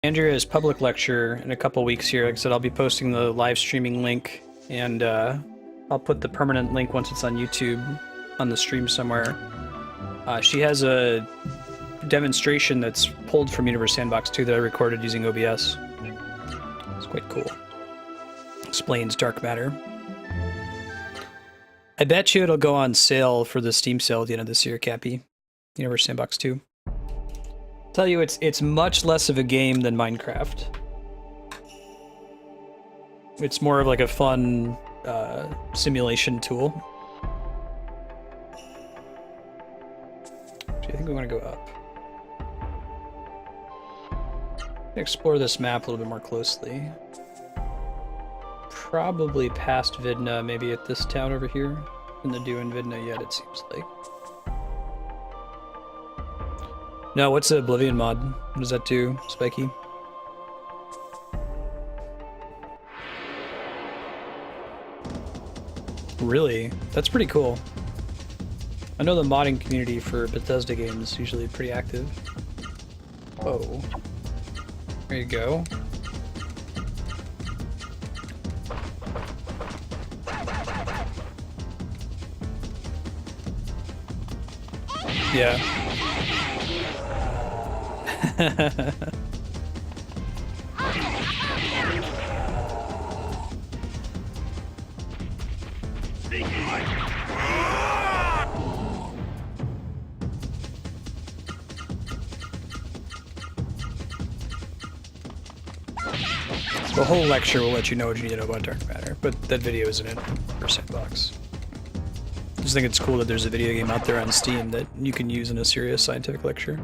Andrea's public lecture in a couple weeks here. Like I said, I'll be posting the live streaming link, and I'll put the permanent link once it's on YouTube on the stream somewhere. She has a demonstration that's pulled from Universe Sandbox 2 that I recorded using OBS. It's quite cool. Explains dark matter. I bet you it'll go on sale for the Steam sale at the end of this year, Cappy. Universe Sandbox 2. Tell you, it's much less of a game than Minecraft. It's more of like a fun simulation tool. Actually, I think we want to go up. Explore this map a little bit more closely. Probably past Vidna, maybe at this town over here. Nothing to do in Vidna yet, it seems like. No, what's the Oblivion mod? What does that do, Spiky? Really? That's pretty cool. I know the modding community for Bethesda games is usually pretty active. Oh. There you go. Yeah. The whole lecture will let you know what you need to know about dark matter, but that video isn't in for Sandbox. I just think it's cool that there's a video game out there on Steam that you can use in a serious scientific lecture.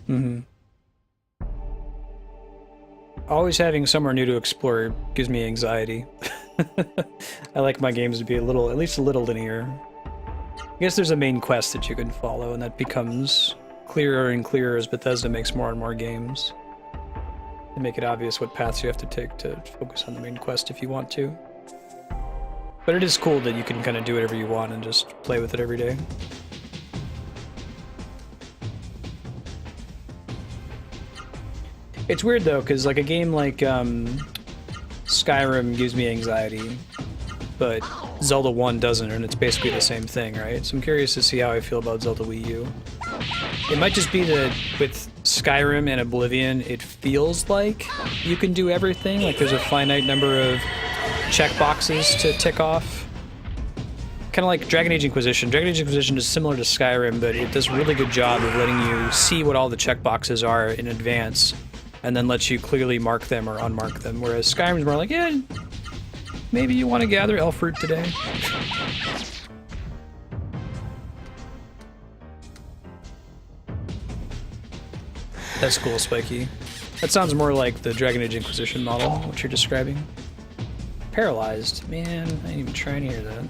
Mm-hmm. Always having somewhere new to explore gives me anxiety. I like my games to be at least a little linear. I guess there's a main quest that you can follow, and that becomes clearer and clearer as Bethesda makes more and more games. They make it obvious what paths you have to take to focus on the main quest if you want to. But it is cool that you can kind of do whatever you want and just play with it every day. It's weird though, because like a game like Skyrim gives me anxiety, but Zelda 1 doesn't, and it's basically the same thing, right? So I'm curious to see how I feel about Zelda Wii U. It might just be that with Skyrim and Oblivion, it feels like you can do everything, like there's a finite number of checkboxes to tick off. Kind of like Dragon Age Inquisition. Dragon Age Inquisition is similar to Skyrim, but it does a really good job of letting you see what all the checkboxes are in advance, and then lets you clearly mark them or unmark them, whereas Skyrim's more like, yeah, maybe you want to gather elf fruit today. That's cool, Spiky. That sounds more like the Dragon Age Inquisition model, what you're describing. Paralyzed. Man, I ain't even trying to hear that.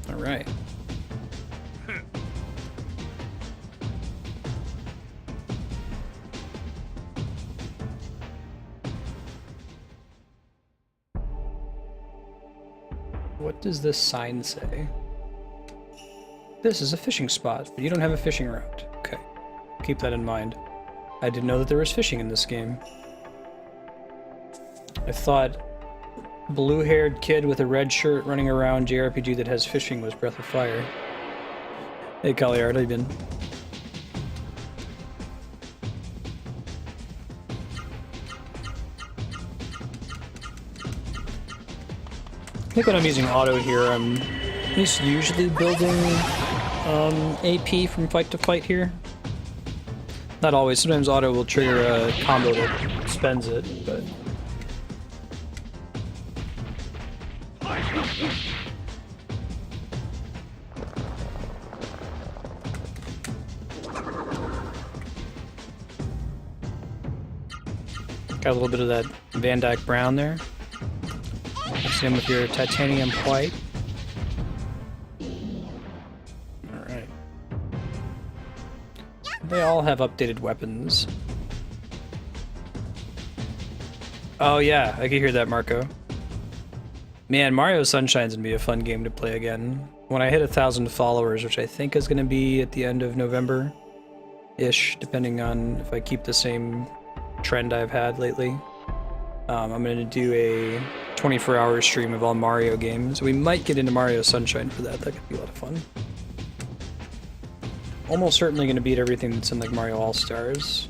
Alright. What does this sign say? This is a fishing spot, but you don't have a fishing rod. Okay, keep that in mind. I didn't know that there was fishing in this game. I thought blue-haired kid with a red shirt running around JRPG that has fishing was Breath of Fire. Hey, Kaliard, how you been? I think when I'm using auto here, I'm at least usually building AP from fight to fight here. Not always. Sometimes auto will trigger a combo that spends it, but... Got a little bit of that Van Dyke brown there. Same with your titanium white. Alright. They all have updated weapons. Oh yeah, I can hear that, Marco. Man, Mario Sunshine's gonna be a fun game to play again. When I hit 1,000 followers, which I think is gonna be at the end of November-ish, depending on if I keep the same trend I've had lately. I'm gonna do a 24-hour stream of all Mario games. We might get into Mario Sunshine for that. That could be a lot of fun. Almost certainly gonna beat everything that's in like Mario All-Stars.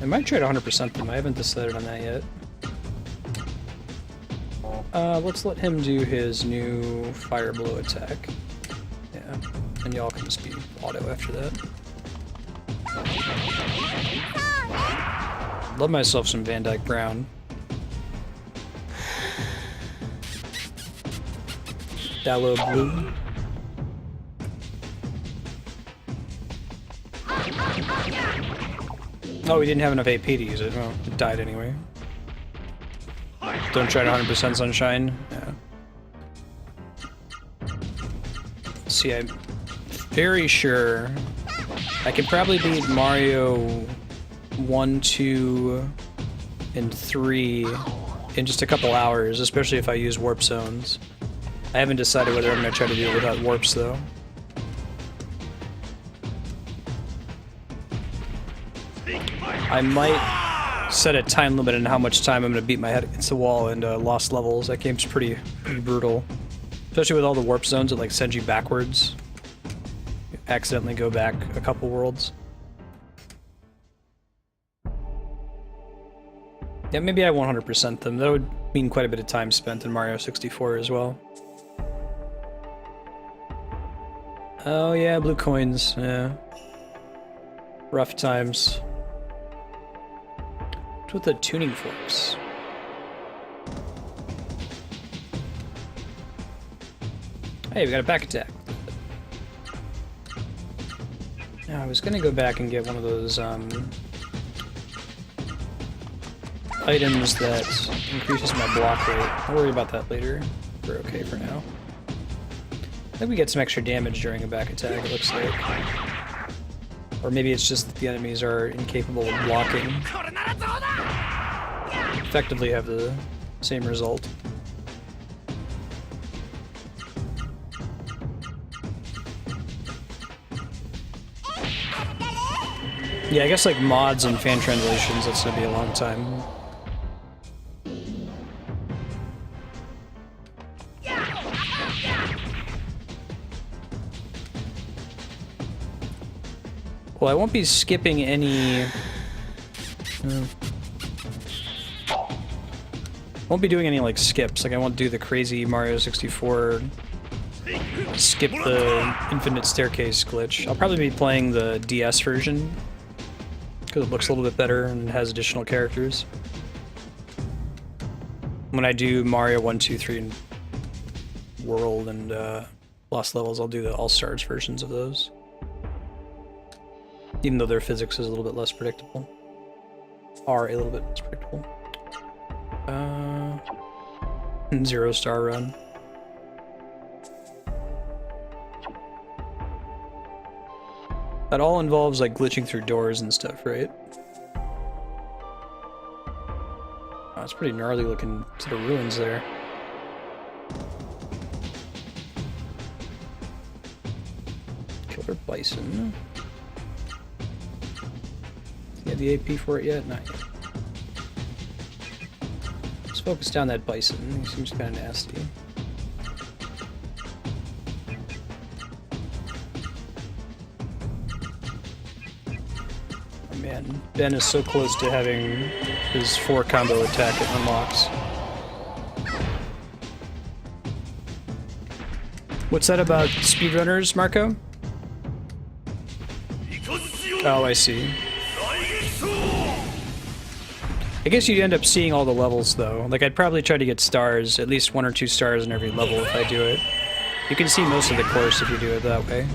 I might try to 100% them. I haven't decided on that yet. Let's let him do his new Fire Blow attack. Yeah, and y'all can just be auto after that. Love myself some Van Dyke Brown. Dallow Blue. Oh, we didn't have enough AP to use it. Well, it died anyway. Don't try to 100% Sunshine. Yeah. See, I'm very sure I could probably beat Mario 1, 2, and 3 in just a couple hours, especially if I use warp zones. I haven't decided whether I'm going to try to do it without warps, though. I might set a time limit on how much time I'm going to beat my head against the wall and lost levels. That game's pretty brutal. Especially with all the warp zones that like send you backwards. You accidentally go back a couple worlds. Yeah, maybe I 100% them. That would mean quite a bit of time spent in Mario 64 as well. Oh yeah, blue coins, yeah. Rough times. What's with the tuning forks? Hey, we got a back attack. Now, I was gonna go back and get one of those, items that increases my block rate. I'll worry about that later. We're okay for now. I think we get some extra damage during a back attack, it looks like. Or maybe it's just that the enemies are incapable of blocking. Effectively have the same result. Yeah, I guess like mods and fan translations, that's gonna be a long time. Well, I won't be skipping any... won't be doing any, like, skips. Like, I won't do the crazy Mario 64 skip the infinite staircase glitch. I'll probably be playing the DS version, because it looks a little bit better and has additional characters. When I do Mario 1, 2, 3, and World and Lost Levels, I'll do the All-Stars versions of those. Even though their physics is a little bit less predictable. Are a little bit less predictable. 0-star run. That all involves like glitching through doors and stuff, right? Oh, it's pretty gnarly looking to the ruins there. Killer Bison. You have the AP for it yet? Not yet. Let's focus down that bison. He seems kind of nasty. Oh man, Ben is so close to having his 4 combo attack it unlocks. What's that about speedrunners, Marco? Oh, I see. I guess you'd end up seeing all the levels, though. Like, I'd probably try to get stars, at least 1 or 2 stars in every level if I do it. You can see most of the course if you do it that way.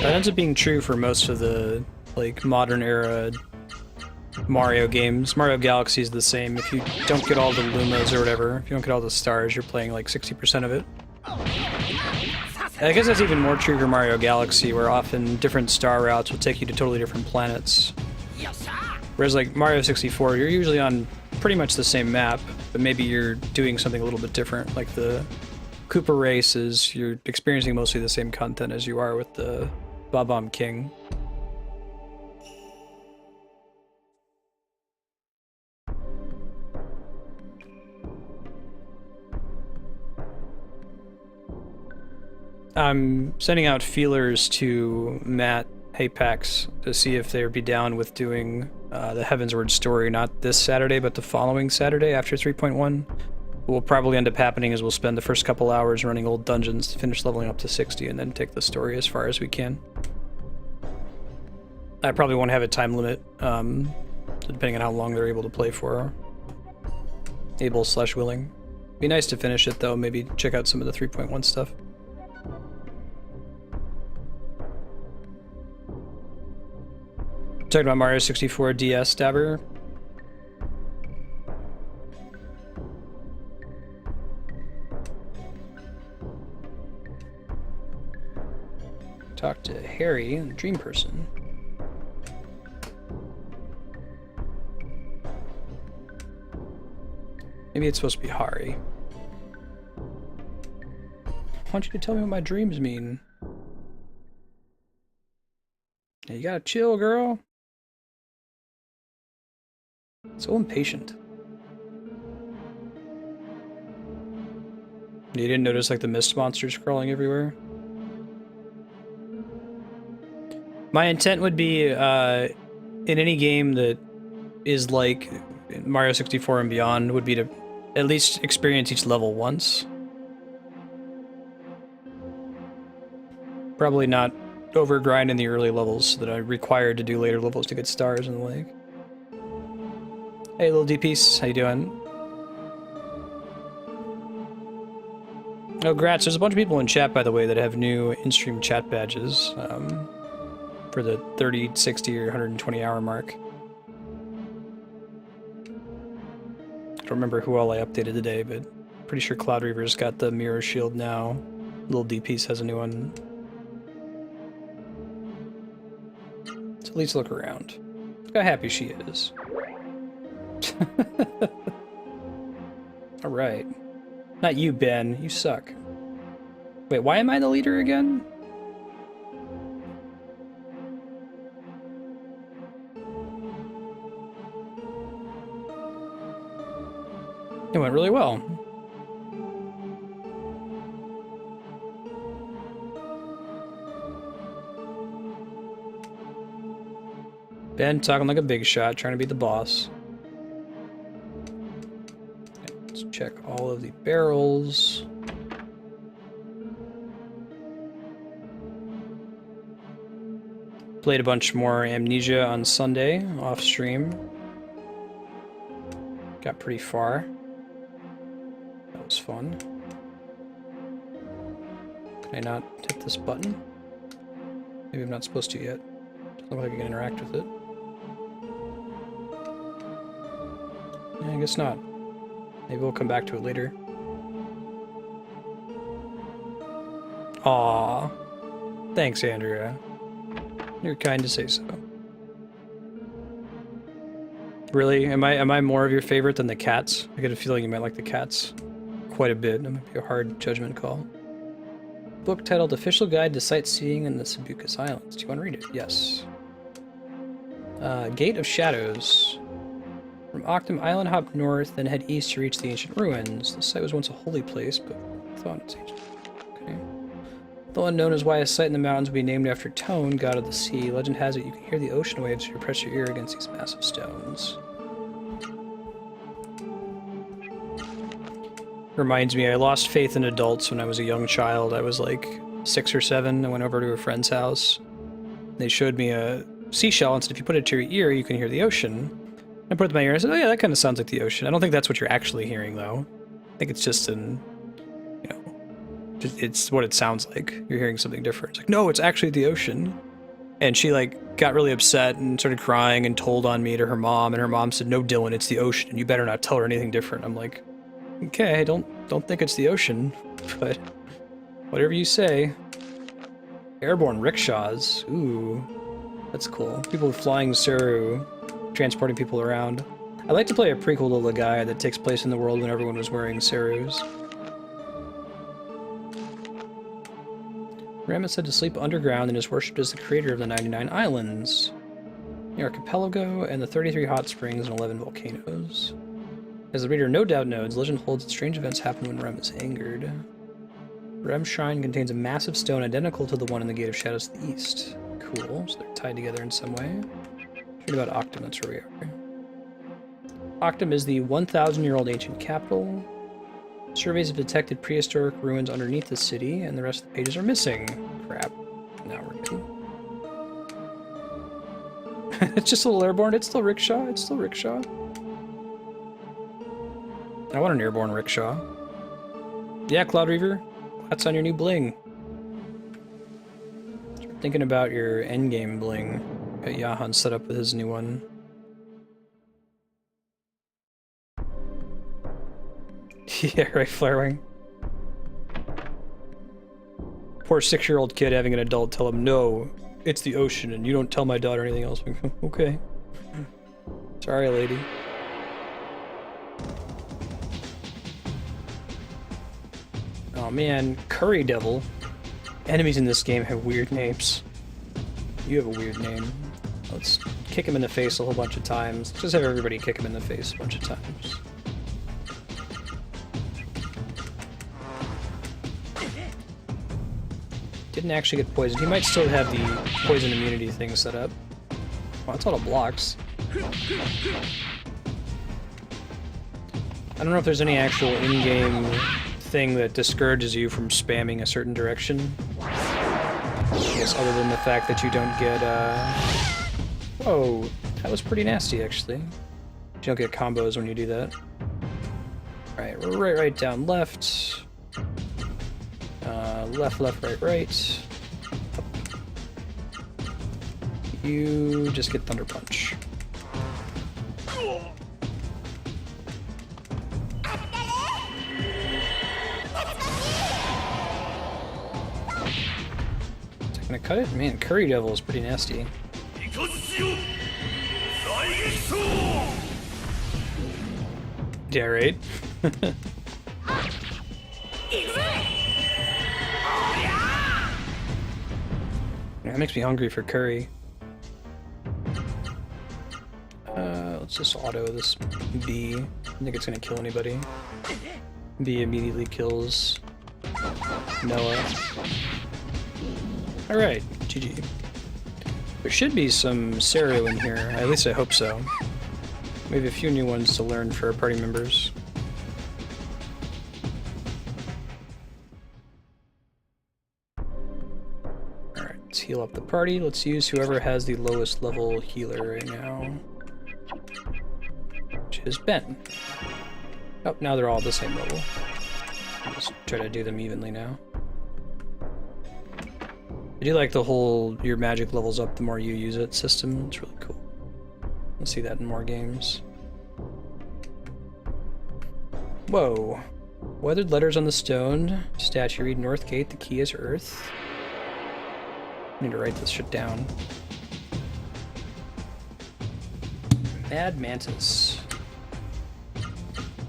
That ends up being true for most of the, like, modern era Mario games. Mario Galaxy is the same. If you don't get all the Lumas or whatever, if you don't get all the stars, you're playing like 60% of it. I guess that's even more true for Mario Galaxy, where often different star routes will take you to totally different planets. Whereas like Mario 64, you're usually on pretty much the same map, but maybe you're doing something a little bit different. Like the Koopa race you're experiencing mostly the same content as you are with the Bob-omb King. I'm sending out feelers to Matt Hapax to see if they'd be down with doing the Heavensward story, not this Saturday, but the following Saturday after 3.1. What will probably end up happening is we'll spend the first couple hours running old dungeons to finish leveling up to 60 and then take the story as far as we can. I probably won't have a time limit, depending on how long they're able to play for. Able/willing. Be nice to finish it though, maybe check out some of the 3.1 stuff. Talking about Mario 64 DS Stabber. Talk to Harry, the dream person. Maybe it's supposed to be Hari. I want you to tell me what my dreams mean. Yeah, you gotta chill, girl. So impatient. You didn't notice like the mist monsters crawling everywhere? My intent would be in any game that is like Mario 64 and beyond would be to at least experience each level once. Probably not overgrind in the early levels that I required to do later levels to get stars and the like. Hey, little D-Piece, how you doing? Oh, grats, there's a bunch of people in chat, by the way, that have new in-stream chat badges for the 30, 60, or 120 hour mark. I don't remember who all I updated today, but pretty sure Cloud Reaver's got the Mirror Shield now. Little D-Piece has a new one. So at least look around. Look how happy she is. Alright. Not you, Ben. You suck. Wait, why am I the leader again? It went really well. Ben talking like a big shot, trying to be the boss. Let's check all of the barrels. Played a bunch more Amnesia on Sunday, off stream. Got pretty far. That was fun. Can I not hit this button? Maybe I'm not supposed to yet. Doesn't look like I can interact with it. Yeah, I guess not. Maybe we'll come back to it later. Aww. Thanks, Andrea. You're kind to say so. Really? Am I more of your favorite than the cats? I get a feeling you might like the cats quite a bit. That might be a hard judgment call. Book titled Official Guide to Sightseeing in the Sabucus Islands. Do you want to read it? Yes. Gate of Shadows. From Octam Island, hop north, then head east to reach the ancient ruins. The site was once a holy place, but thought it's ancient. Okay. Though unknown is why a site in the mountains would be named after Tone, god of the sea, legend has it you can hear the ocean waves if you press your ear against these massive stones. Reminds me, I lost faith in adults when I was a young child. I was like 6 or 7. I went over to a friend's house. They showed me a seashell and said if you put it to your ear, you can hear the ocean. I put it to my ear and I said, oh yeah, that kind of sounds like the ocean. I don't think that's what you're actually hearing, though. I think it's just an, It's what it sounds like. You're hearing something different. It's like, no, it's actually the ocean. And she like got really upset and started crying and told on me to her mom, and her mom said, no, Dylan, it's the ocean, and you better not tell her anything different. I'm like, okay, I don't think it's the ocean, but whatever you say. Airborne rickshaws. Ooh, that's cool. People with flying Ra-Seru, transporting people around. I'd like to play a prequel to Legaia that takes place in the world when everyone was wearing Sarus. Ram is said to sleep underground and is worshipped as the creator of the 99 islands, the archipelago, and the 33 hot springs and 11 volcanoes. As the reader no doubt knows, legend holds that strange events happen when Rem is angered. Rem's shrine contains a massive stone identical to the one in the Gate of Shadows to the east. Cool, so they're tied together in some way. Read about Octam, that's where we are. Octam is the 1,000-year-old ancient capital. Surveys have detected prehistoric ruins underneath the city, and the rest of the pages are missing. Crap. Now we're good. It's just a little airborne. It's still rickshaw. It's still rickshaw. I want an airborne rickshaw. Yeah, Cloud Reaver. That's on your new bling. Start thinking about your endgame bling. Got Yahan set up with his new one. Yeah, right, Flarewing. Poor 6-year-old kid having an adult tell him, no, it's the ocean, and you don't tell my daughter anything else. Okay. Sorry, lady. Oh man, Curry Devil. Enemies in this game have weird names. You have a weird name. Let's kick him in the face a whole bunch of times. Just have everybody kick him in the face a bunch of times. Didn't actually get poisoned. He might still have the poison immunity thing set up. Well, that's all the blocks. I don't know if there's any actual in-game thing that discourages you from spamming a certain direction. I guess other than the fact that you don't get, Whoa, that was pretty nasty, actually. You don't get combos when you do that. Alright, right, down, left. Left, right. Up. You just get Thunder Punch. Is that gonna cut it? Man, Curry Devil is pretty nasty. Yeah, right? That makes me hungry for curry. Let's just auto this B. I don't think it's gonna kill anybody. B immediately kills Noah. Alright, GG. There should be some Ra-Seru in here, at least I hope so. We have a few new ones to learn for our party members. Alright, let's heal up the party. Let's use whoever has the lowest level healer right now. Which is Ben. Oh, now they're all at the same level. I'll just try to do them evenly now. I do like the whole your magic levels up the more you use it system. It's really cool. Let's see that in more games. Whoa. Weathered letters on the stone. Statue read North Gate, the key is Earth. I need to write this shit down. Mad Mantis.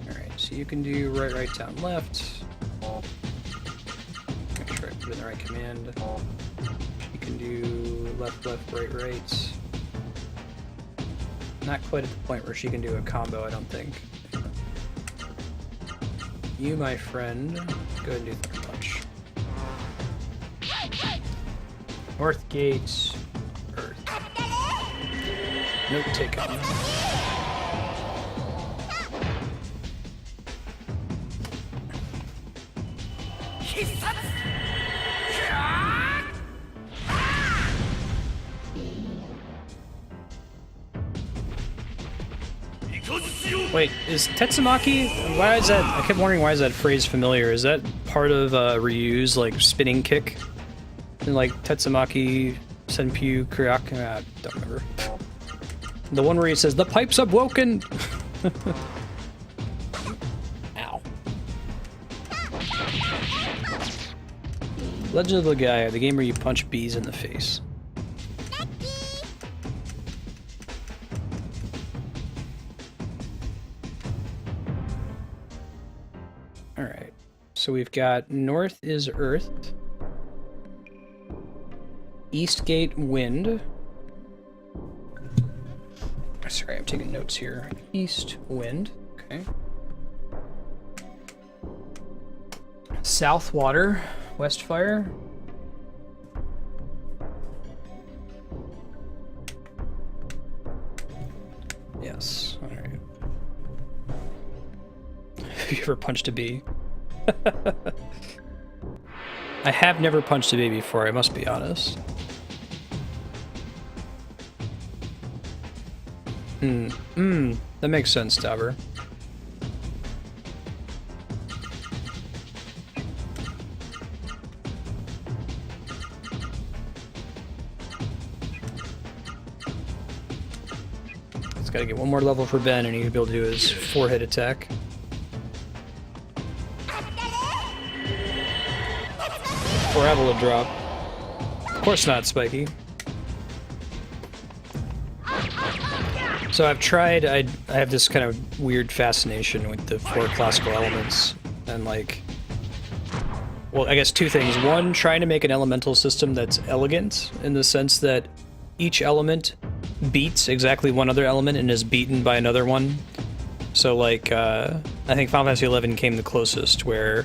Alright, so you can do right, down, left. Make sure I put in the right command. You can do left, right. Not quite at the point where she can do a combo, I don't think. You, my friend, go ahead and do Thunder Punch. North Gate, Earth. Note taken. Wait, is Tetsumaki? Why is that? I kept wondering why is that phrase familiar? Is that part of Ryu's like spinning kick in like Tetsumaki Senpyu Kuryaku. I don't remember. The one where he says, "The pipes have woken." Ow. Legend of Legaia, the game where you punch bees in the face. Alright, so we've got north is earth, east gate wind. Sorry, I'm taking notes here. East wind, okay. South water, west fire. Yes, alright. Have you ever punched a bee? I have never punched a bee before, I must be honest. That makes sense, Dauber. It's gotta get one more level for Ben and he'll be able to do his 4-hit attack. Or Avila drop. Of course not, Spiky. So I've tried, I have this kind of weird fascination with the 4 classical elements, and like, well, I guess 2 things. One, trying to make an elemental system that's elegant, in the sense that each element beats exactly one other element and is beaten by another one. So like, I think Final Fantasy XI came the closest, where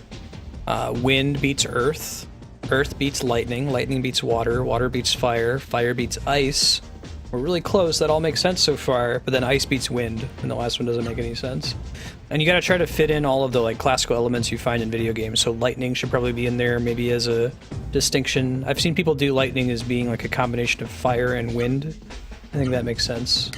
wind beats earth, earth beats lightning, lightning beats water, water beats fire, fire beats ice. We're really close, that all makes sense so far, but then ice beats wind, and the last one doesn't make any sense. And you gotta try to fit in all of the like classical elements you find in video games, so lightning should probably be in there, maybe as a distinction. I've seen people do lightning as being like a combination of fire and wind. I think that makes sense.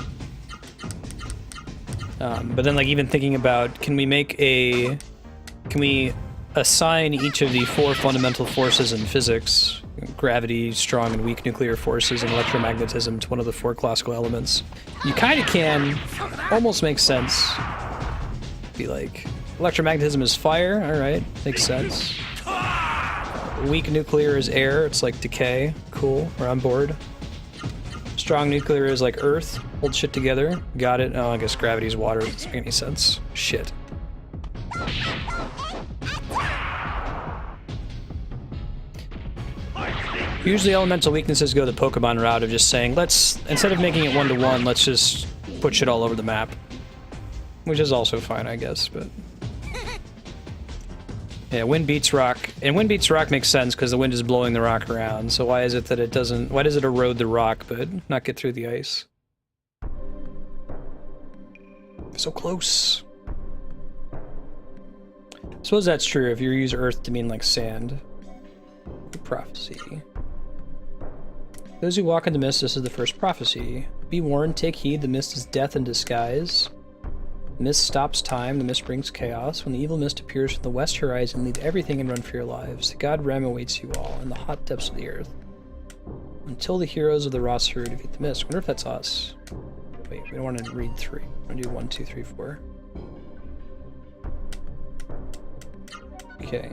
But then like even thinking about, can we assign each of the 4 fundamental forces in physics, gravity, strong and weak nuclear forces, and electromagnetism, to one of the 4 classical elements? You kind of can. Almost makes sense. Be like, electromagnetism is fire, alright, makes sense. Weak nuclear is air, it's like decay, cool, we're on board. Strong nuclear is like earth, hold shit together, got it. Oh, I guess gravity is water, doesn't make any sense. Shit. Usually elemental weaknesses go the Pokemon route of just saying, let's, instead of making it 1-to-1, let's just put shit all over the map. Which is also fine, I guess, but... Yeah, wind beats rock. And wind beats rock makes sense, because the wind is blowing the rock around, so why is it that it doesn't... Why does it erode the rock, but not get through the ice? So close. I suppose that's true if you use earth to mean like sand. Prophecy. Those who walk in the mist, this is the first prophecy. Be warned, take heed, the mist is death in disguise. The mist stops time, the mist brings chaos. When the evil mist appears from the west horizon, leave everything and run for your lives. The god Rem awaits you all in the hot depths of the earth. Until the heroes of the Ra-Seru defeat the mist. I wonder if that's us. Wait, we don't want to read 3. I want to do 1, 2, 3, 4. Okay.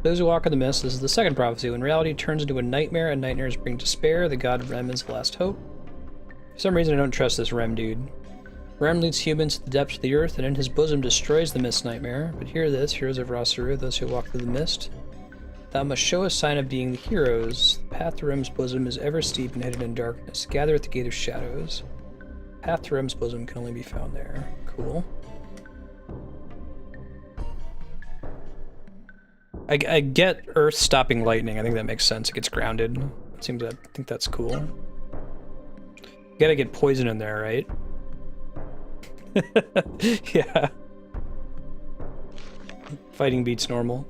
Those who walk in the mist, this is the second prophecy. When reality turns into a nightmare and nightmares bring despair, the god Rem is the last hope. For some reason I don't trust this Rem dude. Rem leads humans to the depths of the earth and in his bosom destroys the mist nightmare. But hear this, heroes of Ra-Seru, those who walk through the mist. Thou must show a sign of being the heroes. The path to Rem's bosom is ever steep and hidden in darkness. Gather at the gate of shadows. The path to Rem's bosom can only be found there. Cool. I get Earth stopping lightning. I think that makes sense. It gets grounded. It seems I think that's cool. You gotta get poison in there, right? Yeah. Fighting beats normal.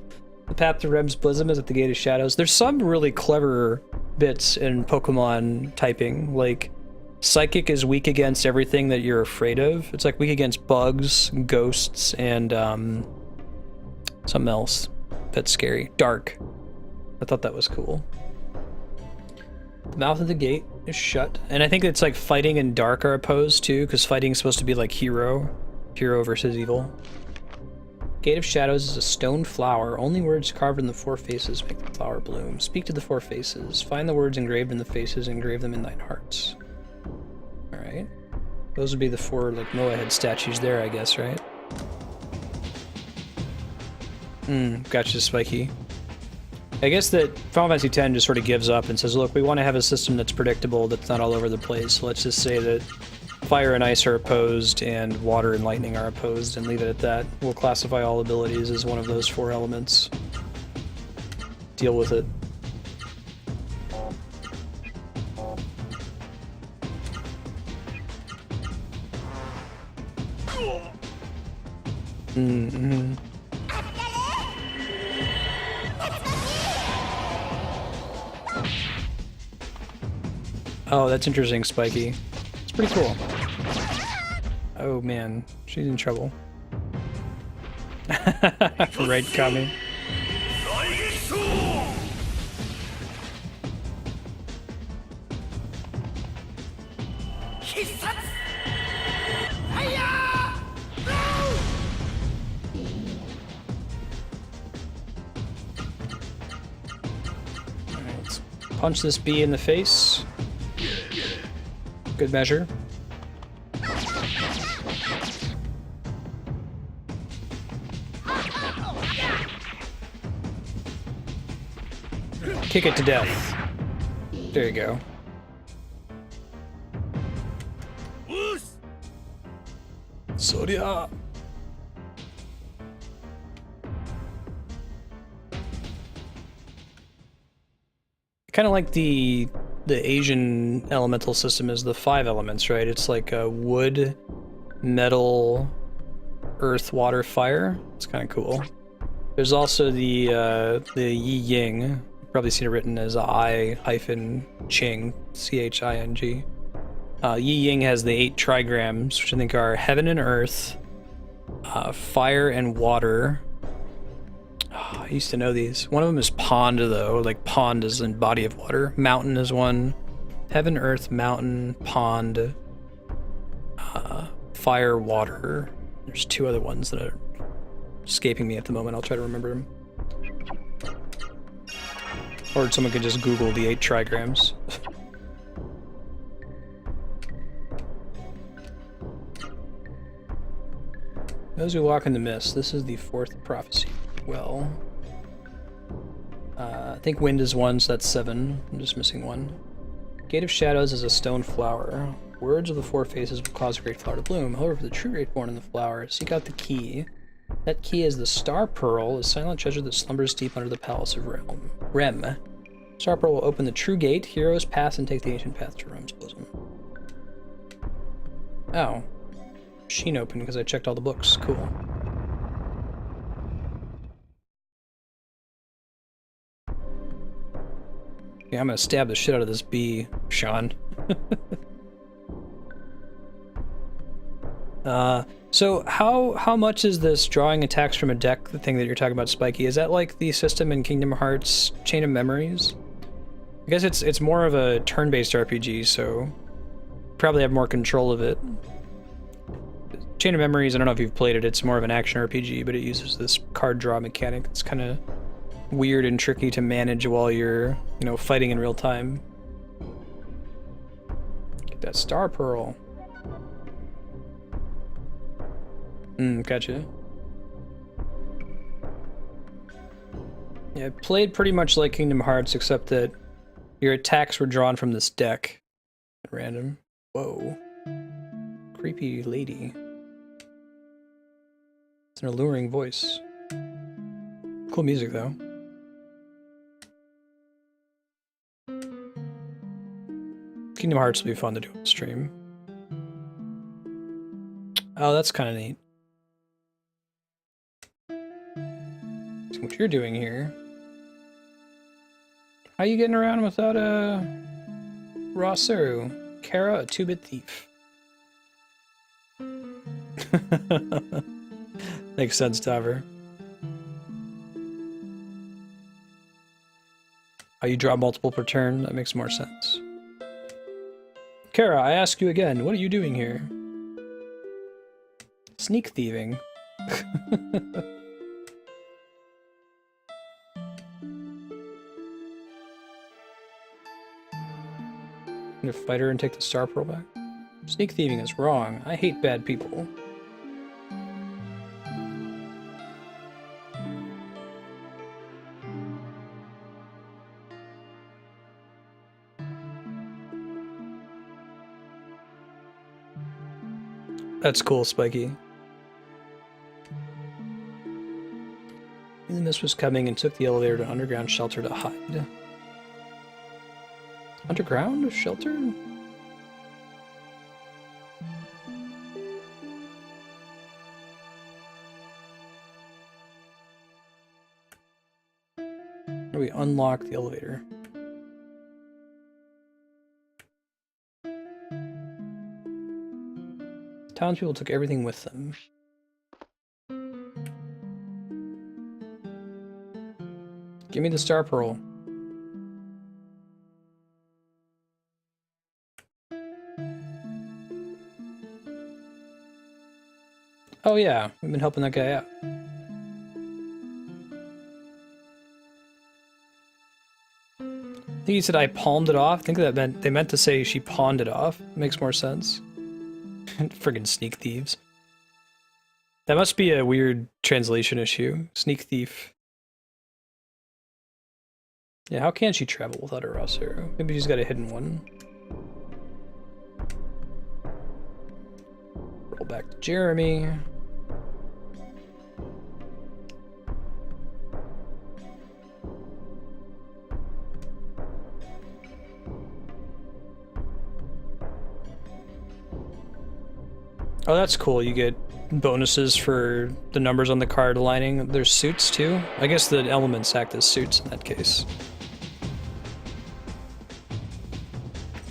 The path to Rem's bosom is at the gate of shadows. There's some really clever bits in Pokemon typing, like Psychic is weak against everything that you're afraid of. It's like weak against bugs, ghosts, and something else. That's scary. Dark. I thought that was cool. The mouth of the gate is shut. And I think it's like fighting and dark are opposed too, because fighting is supposed to be like hero versus evil. Gate of Shadows is a stone flower. Only words carved in the four faces make the flower bloom. Speak to the four faces. Find the words engraved in the faces and engrave them in thine hearts. Alright. Those would be the four, like, Moahead statues there, I guess, right? Gotcha, Spiky. I guess that Final Fantasy X just sort of gives up and says, look, we want to have a system that's predictable, that's not all over the place. So let's just say that fire and ice are opposed and water and lightning are opposed and leave it at that. We'll classify all abilities as one of those four elements. Deal with it. Oh, that's interesting, Spiky. It's pretty cool. Oh man, she's in trouble. Right, Kami. Alright, let's punch this bee in the face. Good measure. Kick it to death. There you go. Soria. Kind of like the Asian elemental system is the 5 elements, right? It's like wood, metal, earth, water, fire. It's kind of cool. There's also the Yi Ying. You've probably seen it written as I-Ching, C-H-I-N-G. Yi Ying has the 8 trigrams, which I think are heaven and earth, fire and water. Oh, I used to know these. One of them is pond, though. Like, pond is in body of water. Mountain is one. Heaven, earth, mountain, pond, fire, water. There's 2 other ones that are escaping me at the moment. I'll try to remember them. Or someone could just Google the 8 trigrams. Those who walk in the mist. This is the 4th prophecy. Well, I think wind is 1, so that's 7. I'm just missing 1. Gate of Shadows is a stone flower. Words of the 4 faces will cause a great flower to bloom. However, for the true great born in the flower, seek out the key. That key is the Star Pearl, a silent treasure that slumbers deep under the Palace of Rem. Star Pearl will open the true gate. Heroes pass and take the ancient path to Rem's bosom. Oh. Machine open because I checked all the books. Cool. Yeah, I'm gonna stab the shit out of this bee, Sean. So how much is this drawing attacks from a deck, the thing that you're talking about, Spiky? Is that like the system in Kingdom Hearts Chain of Memories? I guess it's more of a turn-based RPG, so probably have more control of it. Chain of Memories, I don't know if you've played it, it's more of an action RPG, but it uses this card draw mechanic. It's kind of weird and tricky to manage while you're, you know, fighting in real time. Get that Star Pearl. Gotcha. Yeah, it played pretty much like Kingdom Hearts, except that your attacks were drawn from this deck at random. Whoa. Creepy lady. It's an alluring voice. Cool music, though. Kingdom Hearts will be fun to do on stream. Oh, that's kind of neat. See what you're doing here. How you getting around without a Ra-Seru? Cara, a 2-bit thief. Makes sense, Taver. Oh, you draw multiple per turn? That makes more sense. Cara, I ask you again, what are you doing here? Sneak thieving. Gonna fight her and take the star pearl back? Sneak thieving is wrong. I hate bad people. That's cool, Spiky. The mist was coming and took the elevator to underground shelter to hide. Underground shelter? We unlock the elevator. Townspeople took everything with them. Give me the star pearl. Oh yeah, we've been helping that guy out. I think he said I palmed it off. I think that meant they meant to say she pawned it off. Makes more sense. Friggin' sneak thieves. That must be a weird translation issue. Sneak thief. Yeah, how can she travel without a Ra-Seru? Maybe she's got a hidden one. Roll back to Jeremy. Oh, that's cool. You get bonuses for the numbers on the card aligning. There's suits too. I guess the elements act as suits in that case.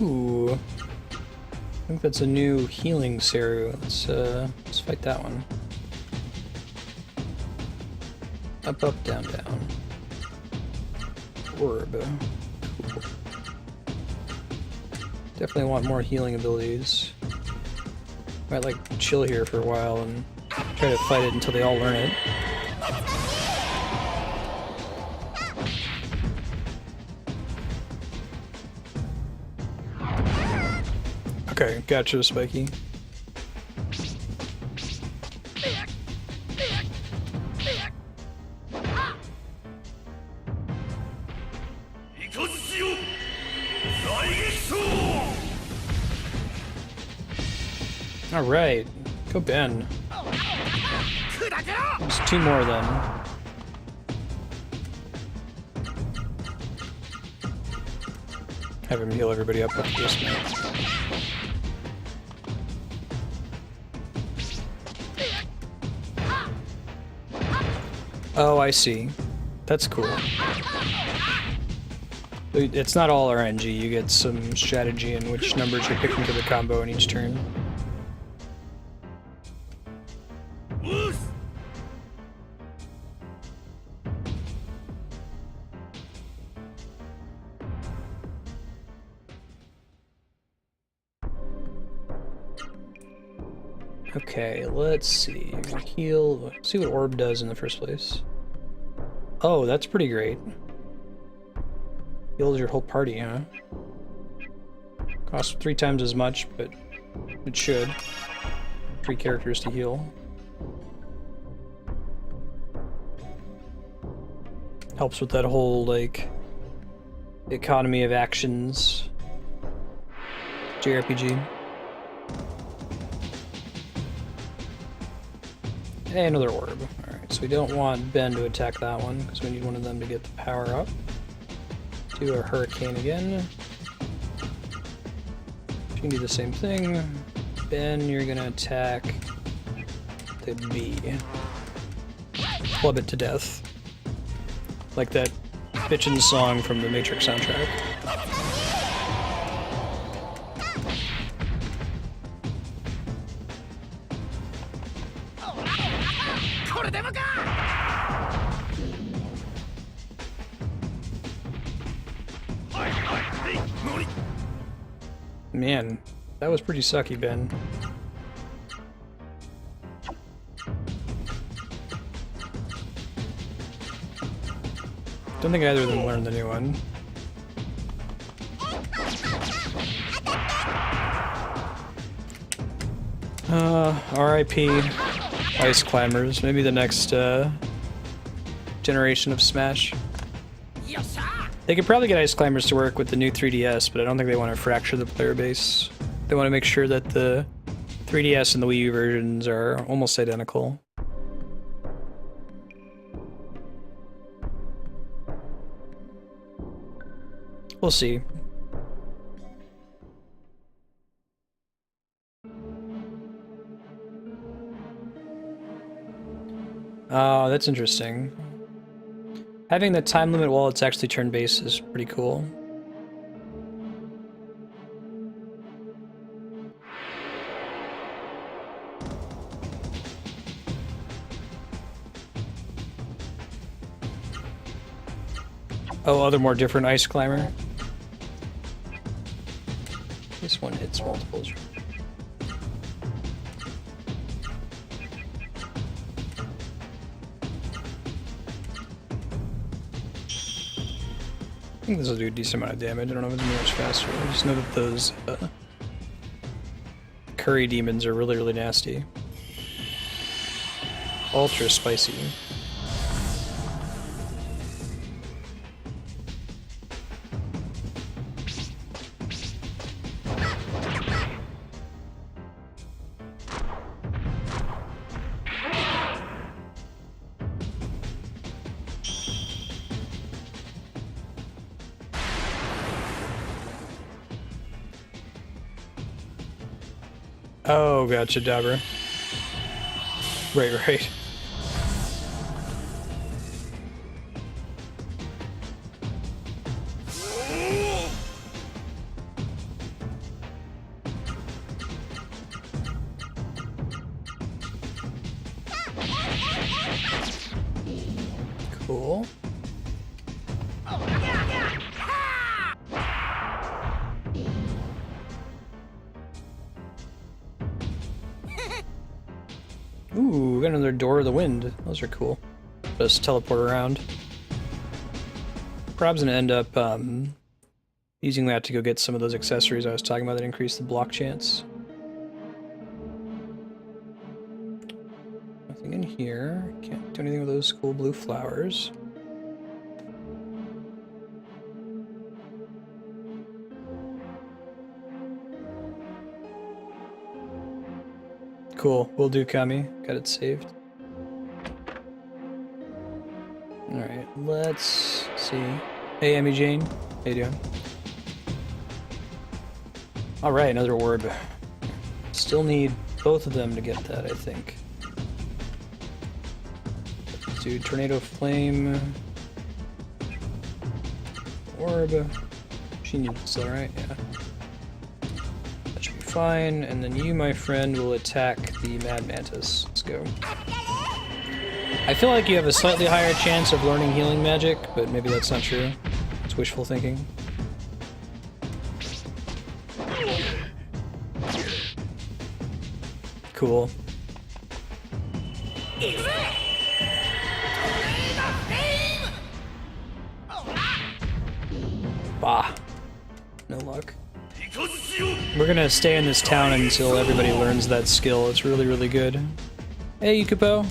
Ooh. I think that's a new healing Seru. Let's fight that one. Up, up, down, down. Orb. Cool. Definitely want more healing abilities. Might like chill here for a while and try to fight it until they all learn it. Okay, gotcha, Spiky. Alright, go Ben. There's two more then. Have him heal everybody up with this minute. Oh, I see. That's cool. It's not all RNG, you get some strategy in which numbers you're picking for the combo in each turn. Okay, let's see. Heal. See what orb does in the first place. Oh, that's pretty great. Heals your whole party, huh? Costs 3 times as much, but it should. 3 characters to heal. Helps with that whole, like, economy of actions. JRPG. Hey, another orb. Alright, so we don't want Ben to attack that one, because we need one of them to get the power up. Do a hurricane again. You can do the same thing. Ben, you're gonna attack the B. Club it to death. Like that bitchin' song from the Matrix soundtrack. Man, that was pretty sucky, Ben. Don't think either of them learned the new one. R.I.P. Ice Climbers. Maybe the next generation of Smash. They could probably get Ice Climbers to work with the new 3DS, but I don't think they want to fracture the player base. They want to make sure that the 3DS and the Wii U versions are almost identical. We'll see. Oh, that's interesting. Having the time limit while it's actually turn-based is pretty cool. Oh, other more different ice climber. This one hits multiples. I think this will do a decent amount of damage. I don't know if it's gonna be much faster. I just know that those curry demons are really, really nasty. Ultra spicy. Oh, gotcha, Dabber. Right. Cool. Ooh, we got another Door of the Wind. Those are cool. Just teleport around. Prob's gonna end up using that to go get some of those accessories I was talking about that increase the block chance. Nothing in here. Can't do anything with those cool blue flowers. Cool, will do, Kami. Got it saved. Alright, let's see. Hey, Emmy Jane. How you doing? Alright, another orb. Still need both of them to get that, I think. Let's do Tornado Flame. Orb. She needs it still, right? Yeah. Fine, and then you, my friend, will attack the Mad Mantis. Let's go. I feel like you have a slightly higher chance of learning healing magic, but maybe that's not true. It's wishful thinking. Cool. Bah. No luck. We're gonna stay in this town until everybody learns that skill. It's really, really good. Hey, Yukupo.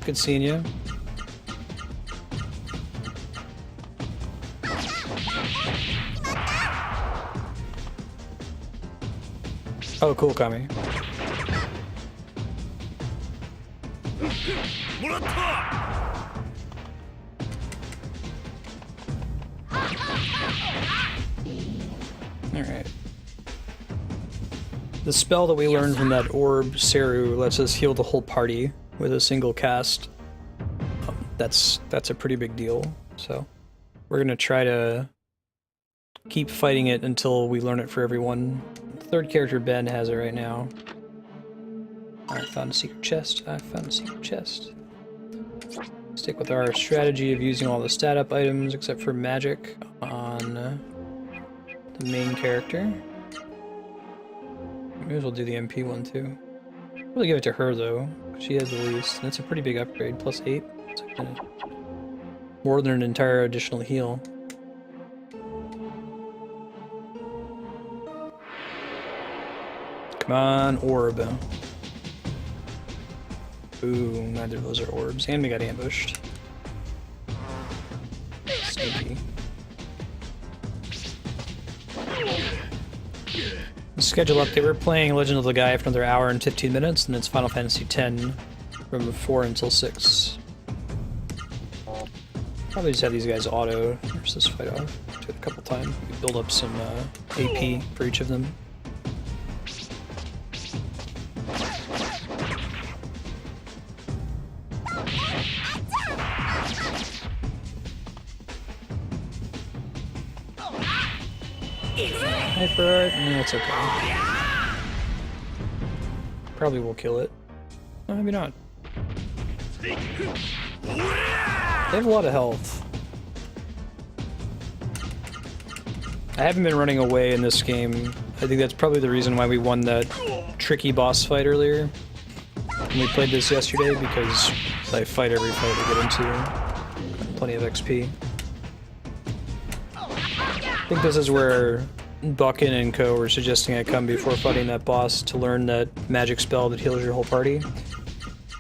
Good seeing you. Oh, cool, Kami. Alright. The spell that we learned from that orb, Ra-Seru, lets us heal the whole party with a single cast. That's a pretty big deal, so we're gonna try to keep fighting it until we learn it for everyone. Third character, Ben, has it right now. I found a secret chest. I found a secret chest. Stick with our strategy of using all the stat up items except for magic on the main character. May as well do the MP one too. Really give it to her though, 'cause she has the least. And it's a pretty big upgrade, +8. It's like more than an entire additional heal. Come on, orb. Ooh, neither of those are orbs. And we got ambushed. Sneaky. Schedule update. We're playing Legend of Legaia for another hour and 15 minutes, and it's Final Fantasy X from 4 until 6. Probably just have these guys auto versus this fight off. Do it a couple times. We build up some AP for each of them. Hyper Art? No, it's okay. Probably will kill it. No, maybe not. They have a lot of health. I haven't been running away in this game. I think that's probably the reason why we won that tricky boss fight earlier. And we played this yesterday because I fight every fight we get into. Plenty of XP. I think this is where Buckin and co were suggesting I come before fighting that boss to learn that magic spell that heals your whole party.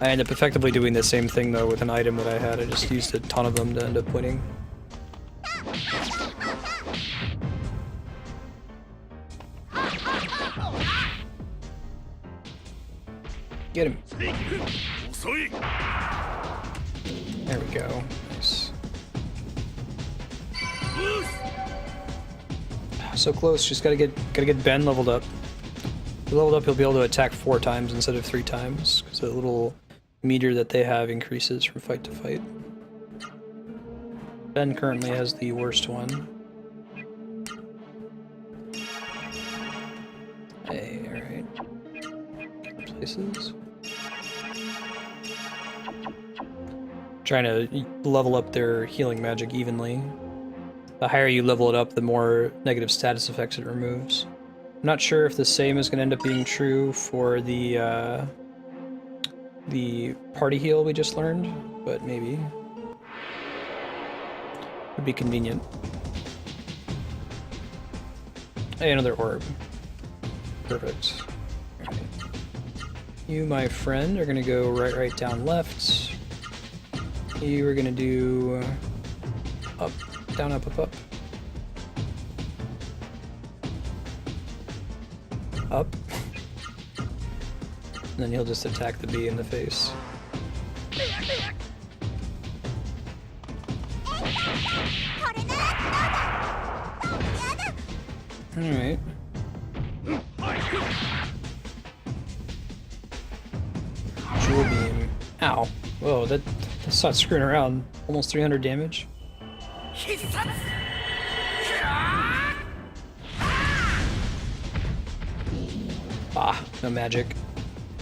I end up effectively doing the same thing though with an item that I had. I just used a ton of them to end up winning. Get him. There we go. Nice. So close. Just gotta get Ben leveled up. If he leveled up, he'll be able to attack 4 times instead of 3 times, because the little meter that they have increases from fight to fight. Ben currently has the worst one. Hey, alright. Places. Trying to level up their healing magic evenly. The higher you level it up, the more negative status effects it removes. I'm not sure if the same is going to end up being true for the party heal we just learned, but maybe. Would be convenient. Hey, another orb. Perfect. Right. You, my friend, are going to go right, down, left. You are going to do up. Down, up, up, up. Up. And then he'll just attack the bee in the face. Alright. Jewel beam. Ow. Whoa, that's not screwing around. Almost 300 damage. Ah, no magic.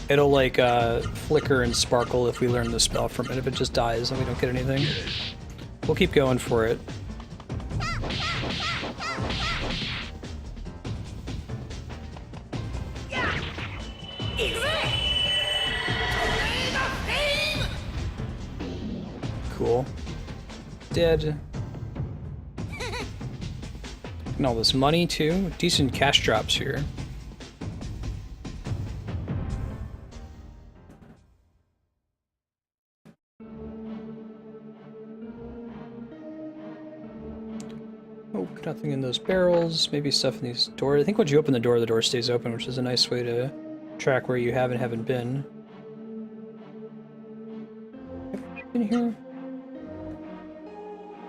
It'll like flicker and sparkle if we learn the spell from it. If it just dies, then we don't get anything. We'll keep going for it. Cool. Dead. And all this money too. Decent cash drops here. Oh, nothing in those barrels. Maybe stuff in these doors. I think once you open the door stays open, which is a nice way to track where you have and haven't been. In here?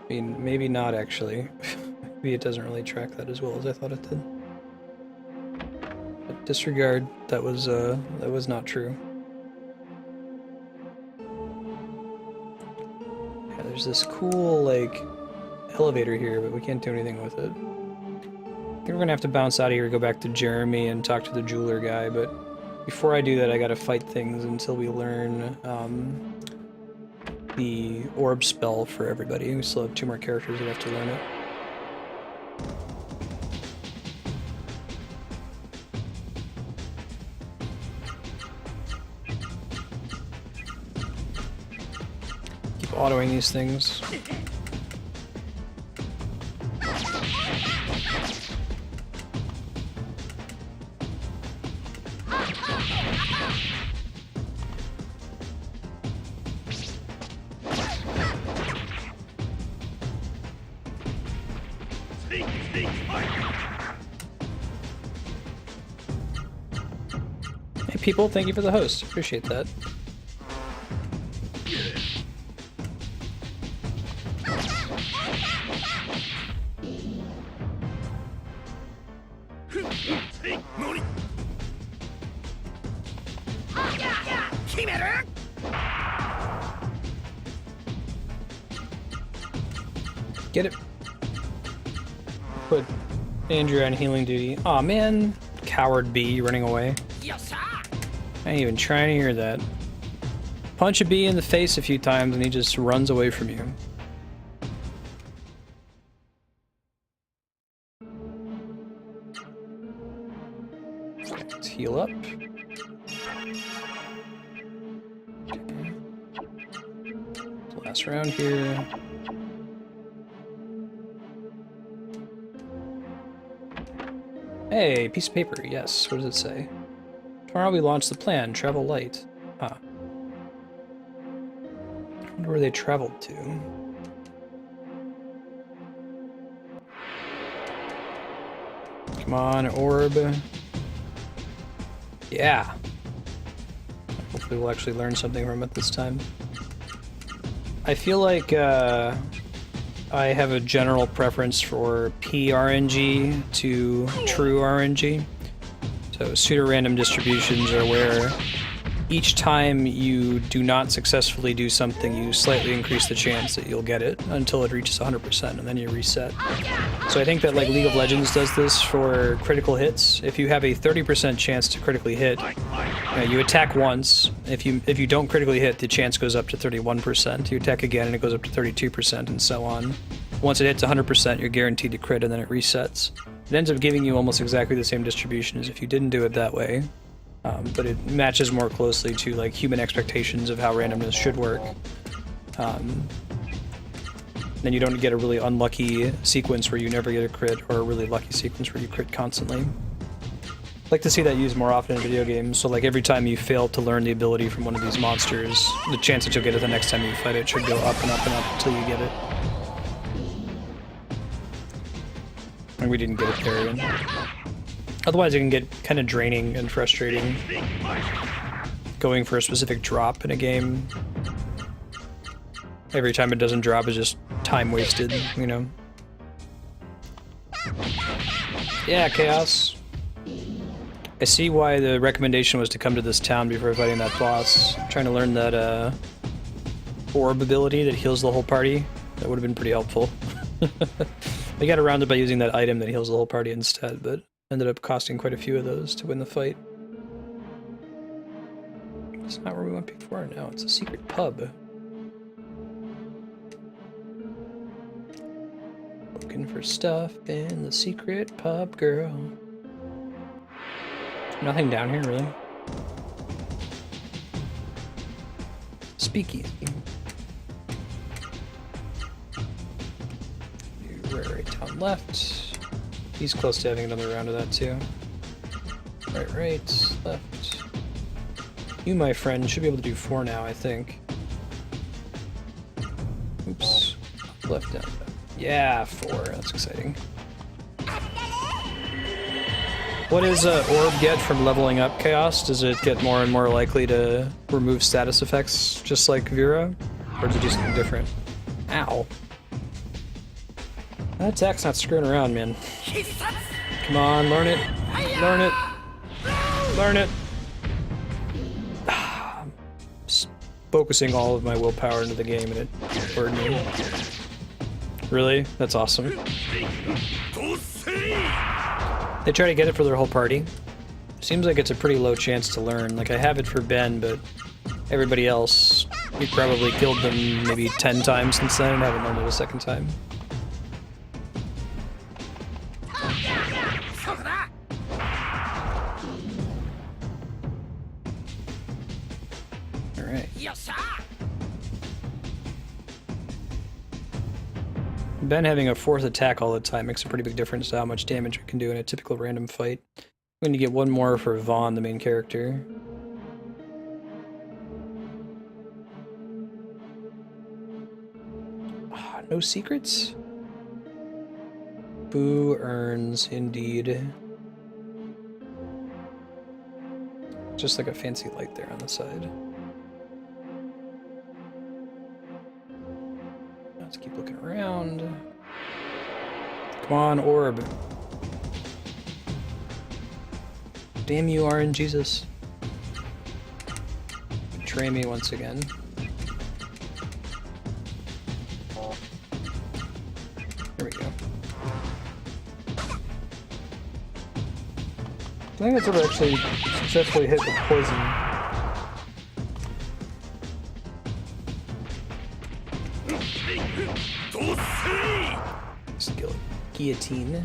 I mean, maybe not actually. Maybe it doesn't really track that as well as I thought it did. But disregard, that was not true. Yeah, there's this cool, like, elevator here, but we can't do anything with it. I think we're gonna have to bounce out of here, go back to Jeremy and talk to the jeweler guy, but before I do that I gotta fight things until we learn the orb spell for everybody. We still have 2 more characters that have to learn it. keep autoing these things. Hey people, thank you for the host. Appreciate that. Get it. Put Andrew on healing duty. Aw, man. Coward bee running away. I ain't even trying to hear that. Punch a bee in the face a few times and he just runs away from you. Let's heal up. Okay. Last round here. Hey, piece of paper, yes. What does it say? Tomorrow we launch the plan, travel light. Huh. I wonder where they traveled to. Come on, orb. Yeah. Hopefully we'll actually learn something from it this time. I feel like, I have a general preference for PRNG to true RNG. So pseudo-random distributions are where each time you do not successfully do something, you slightly increase the chance that you'll get it until it reaches 100%, and then you reset. So I think that like League of Legends does this for critical hits. If you have a 30% chance to critically hit, you attack once. If you don't critically hit, the chance goes up to 31%. You attack again and it goes up to 32%, and so on. Once it hits 100%, you're guaranteed to crit, and then it resets. It ends up giving you almost exactly the same distribution as if you didn't do it that way. But it matches more closely to like human expectations of how randomness should work. Then you don't get a really unlucky sequence where you never get a crit, or a really lucky sequence where you crit constantly. I'd like to see that used more often in video games, so like every time you fail to learn the ability from one of these monsters, the chance that you'll get it the next time you fight it should go up and up and up until you get it. And we didn't get it there again. Otherwise it can get kind of draining and frustrating going for a specific drop in a game. Every time it doesn't drop is just time wasted, you know? Yeah, Chaos. I see why the recommendation was to come to this town before fighting that boss. I'm trying to learn that orb ability that heals the whole party. That would have been pretty helpful. I got around it by using that item that heals the whole party instead, but ended up costing quite a few of those to win the fight. It's not where we went before. No, it's a secret pub. Looking for stuff in the secret pub, girl. Nothing down here, really. Speakeasy. Right on left. He's close to having another round of that too. Right, left. You, my friend, should be able to do 4 now, I think. Oops. Left, down. Yeah, 4. That's exciting. What does orb get from leveling up Chaos? Does it get more and more likely to remove status effects just like Vera? Or does it do something different? Ow. That attack's not screwing around, man. Come on, learn it. Learn it. Learn it. Just focusing all of my willpower into the game and it burned me. Really? That's awesome. They try to get it for their whole party. Seems like it's a pretty low chance to learn. Like, I have it for Ben, but everybody else, we probably killed them maybe 10 times since then and haven't learned it a second time. Ben having a 4th attack all the time makes a pretty big difference to how much damage we can do in a typical random fight. I'm going to get one more for Vaughn, the main character. No secrets? Boo earns, indeed. Just like a fancy light there on the side. Let's keep looking around. Come on, orb. Damn you, RNGesus. Betray me once again. There we go. I think that's what actually successfully hit with poison. Skill guillotine.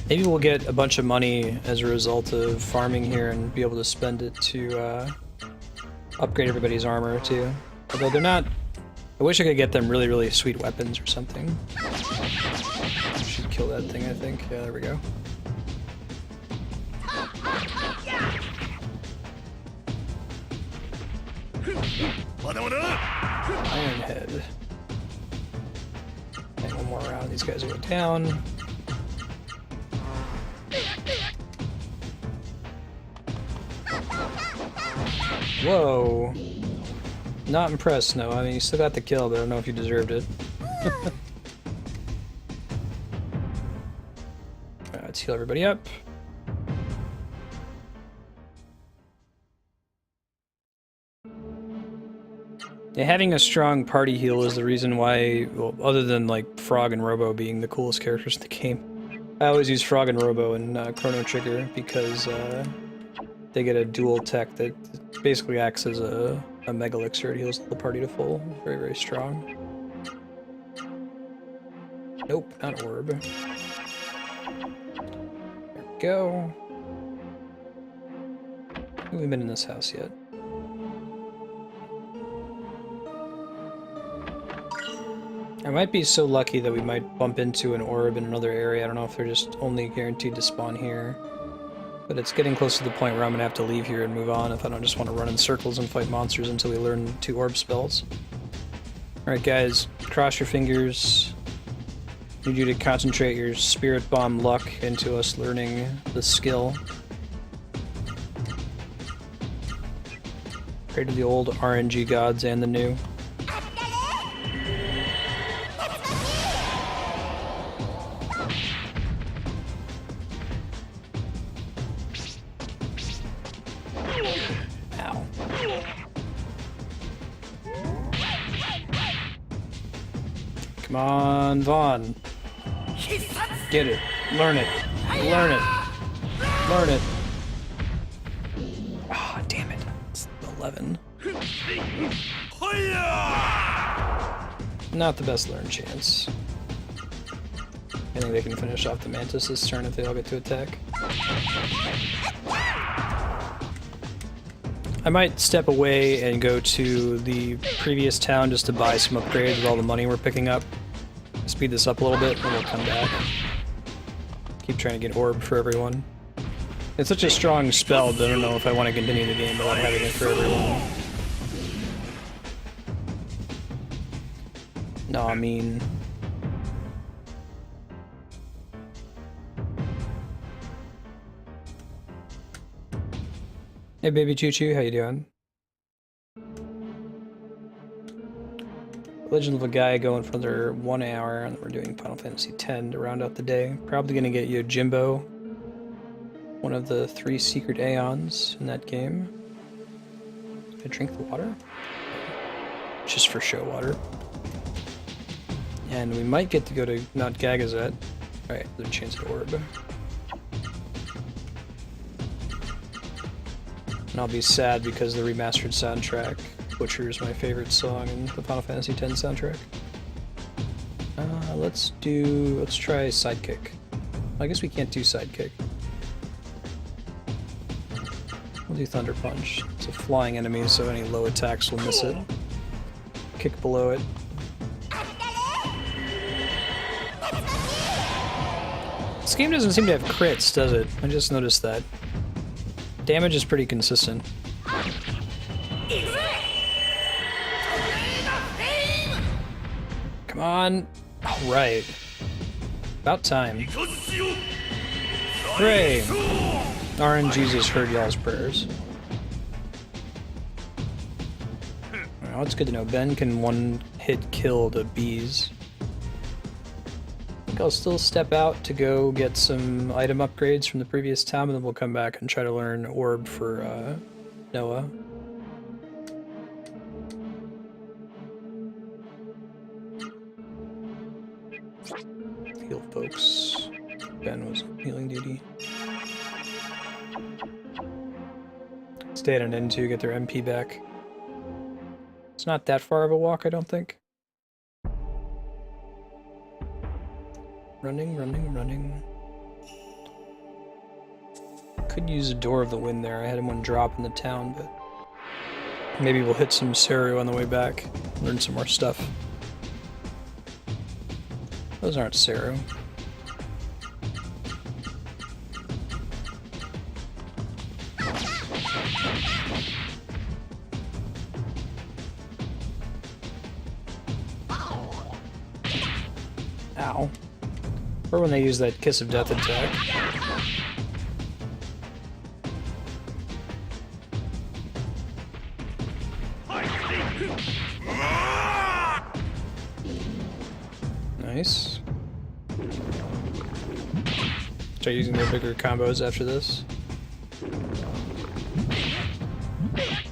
Maybe we'll get a bunch of money as a result of farming here and be able to spend it to upgrade everybody's armor too. Although they're not. I wish I could get them really, really sweet weapons or something. Should kill that thing, I think. Yeah, there we go. Iron Head. And one more round. These guys will go down. Whoa. Not impressed, no. I mean, you still got the kill, but I don't know if you deserved it. Alright, let's heal everybody up. Yeah, having a strong party heal is the reason why, well, other than like Frog and Robo being the coolest characters in the game, I always use Frog and Robo in Chrono Trigger because they get a dual tech that basically acts as a Mega Elixir. It heals the party to full. Very, very strong. Nope, not orb. There we go. We haven't been in this house yet. I might be so lucky that we might bump into an orb in another area. I don't know if they're just only guaranteed to spawn here. But it's getting close to the point where I'm going to have to leave here and move on if I don't just want to run in circles and fight monsters until we learn 2 orb spells. Alright guys, cross your fingers. Need you to concentrate your Spirit Bomb luck into us learning the skill. Pray to the old RNG gods and the new. Come on, Vaughn. Get it. Learn it. Learn it. Learn it. Ah, oh, damn it. It's 11. Not the best learn chance. I think they can finish off the Mantis this turn if they all get to attack. I might step away and go to the previous town just to buy some upgrades with all the money we're picking up. Speed this up a little bit, and we'll come back. Keep trying to get orb for everyone. It's such a strong spell that I don't know if I want to continue the game without having it for everyone. No, I mean... Hey baby Choo Choo, how you doing? Legend of Legaia going for another 1 hour, and we're doing Final Fantasy X to round out the day. Probably gonna get you Jimbo, one of the 3 secret Aeons in that game. Did I drink the water? Just for show water. And we might get to go to Mount Gagazet. Alright, there's a chance at orb. And I'll be sad because the remastered soundtrack butchers my favorite song in the Final Fantasy X soundtrack. Let's try Sidekick. I guess we can't do Sidekick. We'll do Thunder Punch. It's a flying enemy, so any low attacks will miss it. Kick below it. This game doesn't seem to have crits, does it? I just noticed that. Damage is pretty consistent. Come on. Alright. About time. Hooray! RNGesus heard y'all's prayers. Well, it's good to know. Ben can one-hit kill the bees. I think I'll still step out to go get some item upgrades from the previous town, and then we'll come back and try to learn Orb for Noah. Heal folks. Ben was healing duty. Stay at an N2, get their MP back. It's not that far of a walk, I don't think. Running, running, running. Could use a Door of the Wind there. I had one drop in the town, but maybe we'll hit some Ra-Seru on the way back. Learn some more stuff. Those aren't Ra-Seru. Ow. Or when they use that Kiss of Death attack. Nice. Start using their bigger combos after this.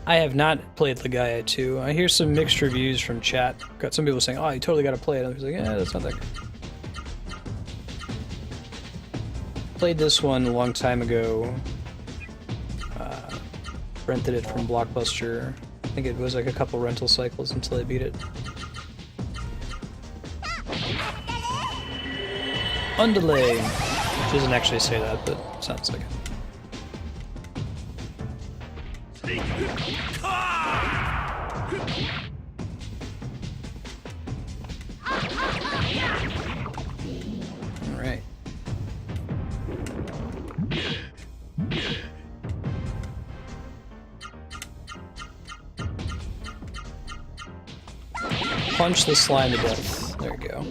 I have not played Legaia 2. I hear some mixed reviews from chat. Got some people saying, oh, you totally gotta play it. Others like, yeah, that's not that good. Played this one a long time ago. Rented it from Blockbuster. I think it was like a couple rental cycles until I beat it. Underlay, which doesn't actually say that, but sounds like it. Alright. Punch the slime to death. There we go.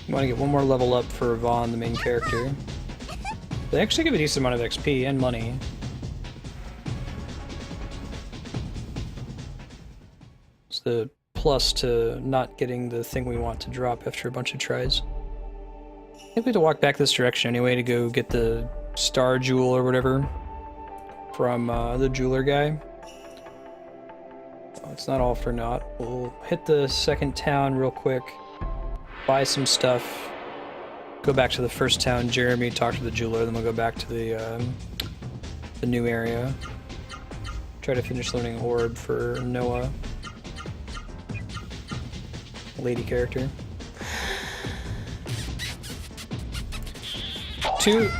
You want to get one more level up for Vaughn, the main character. They actually give a decent amount of XP and money. It's the plus to not getting the thing we want to drop after a bunch of tries. I think we have to walk back this direction anyway to go get the star jewel or whatever from the jeweler guy. Oh, it's not all for naught. We'll hit the second town real quick. Buy some stuff, go back to the first town, Jeremy, talk to the jeweler, then we'll go back to the new area. Try to finish learning Orb for Noah. Lady character.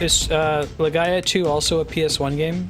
Is Legaia 2 also a PS1 game?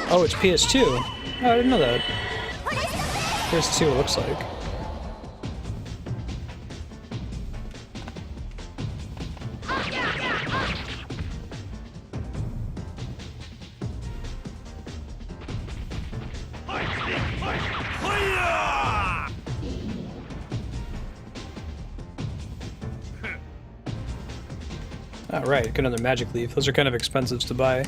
Oh, it's PS2. Oh, I didn't know that. PS2 it looks like. Oh, right, get another magic leaf. Those are kind of expensive to buy.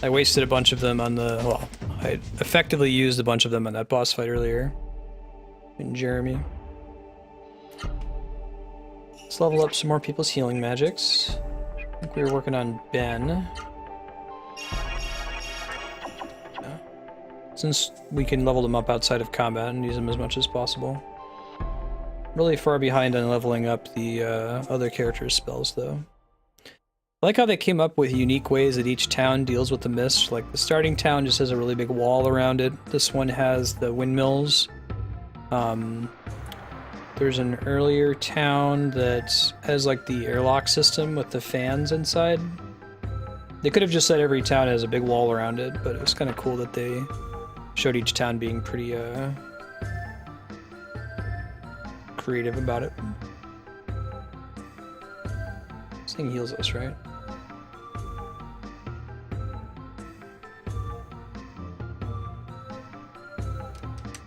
I wasted a bunch of them on the, well, I effectively used a bunch of them on that boss fight earlier. In Jeremy. Let's level up some more people's healing magics. I think we were working on Ben. Yeah. since we can level them up outside of combat and use them as much as possible. Really far behind on leveling up the other characters' spells, though. I like how they came up with unique ways that each town deals with the mist. Like, the starting town just has a really big wall around it. This one has the windmills. There's an earlier town that has, like, the airlock system with the fans inside. They could have just said every town has a big wall around it, but it was kind of cool that they showed each town being pretty, creative about it. This thing heals us, right?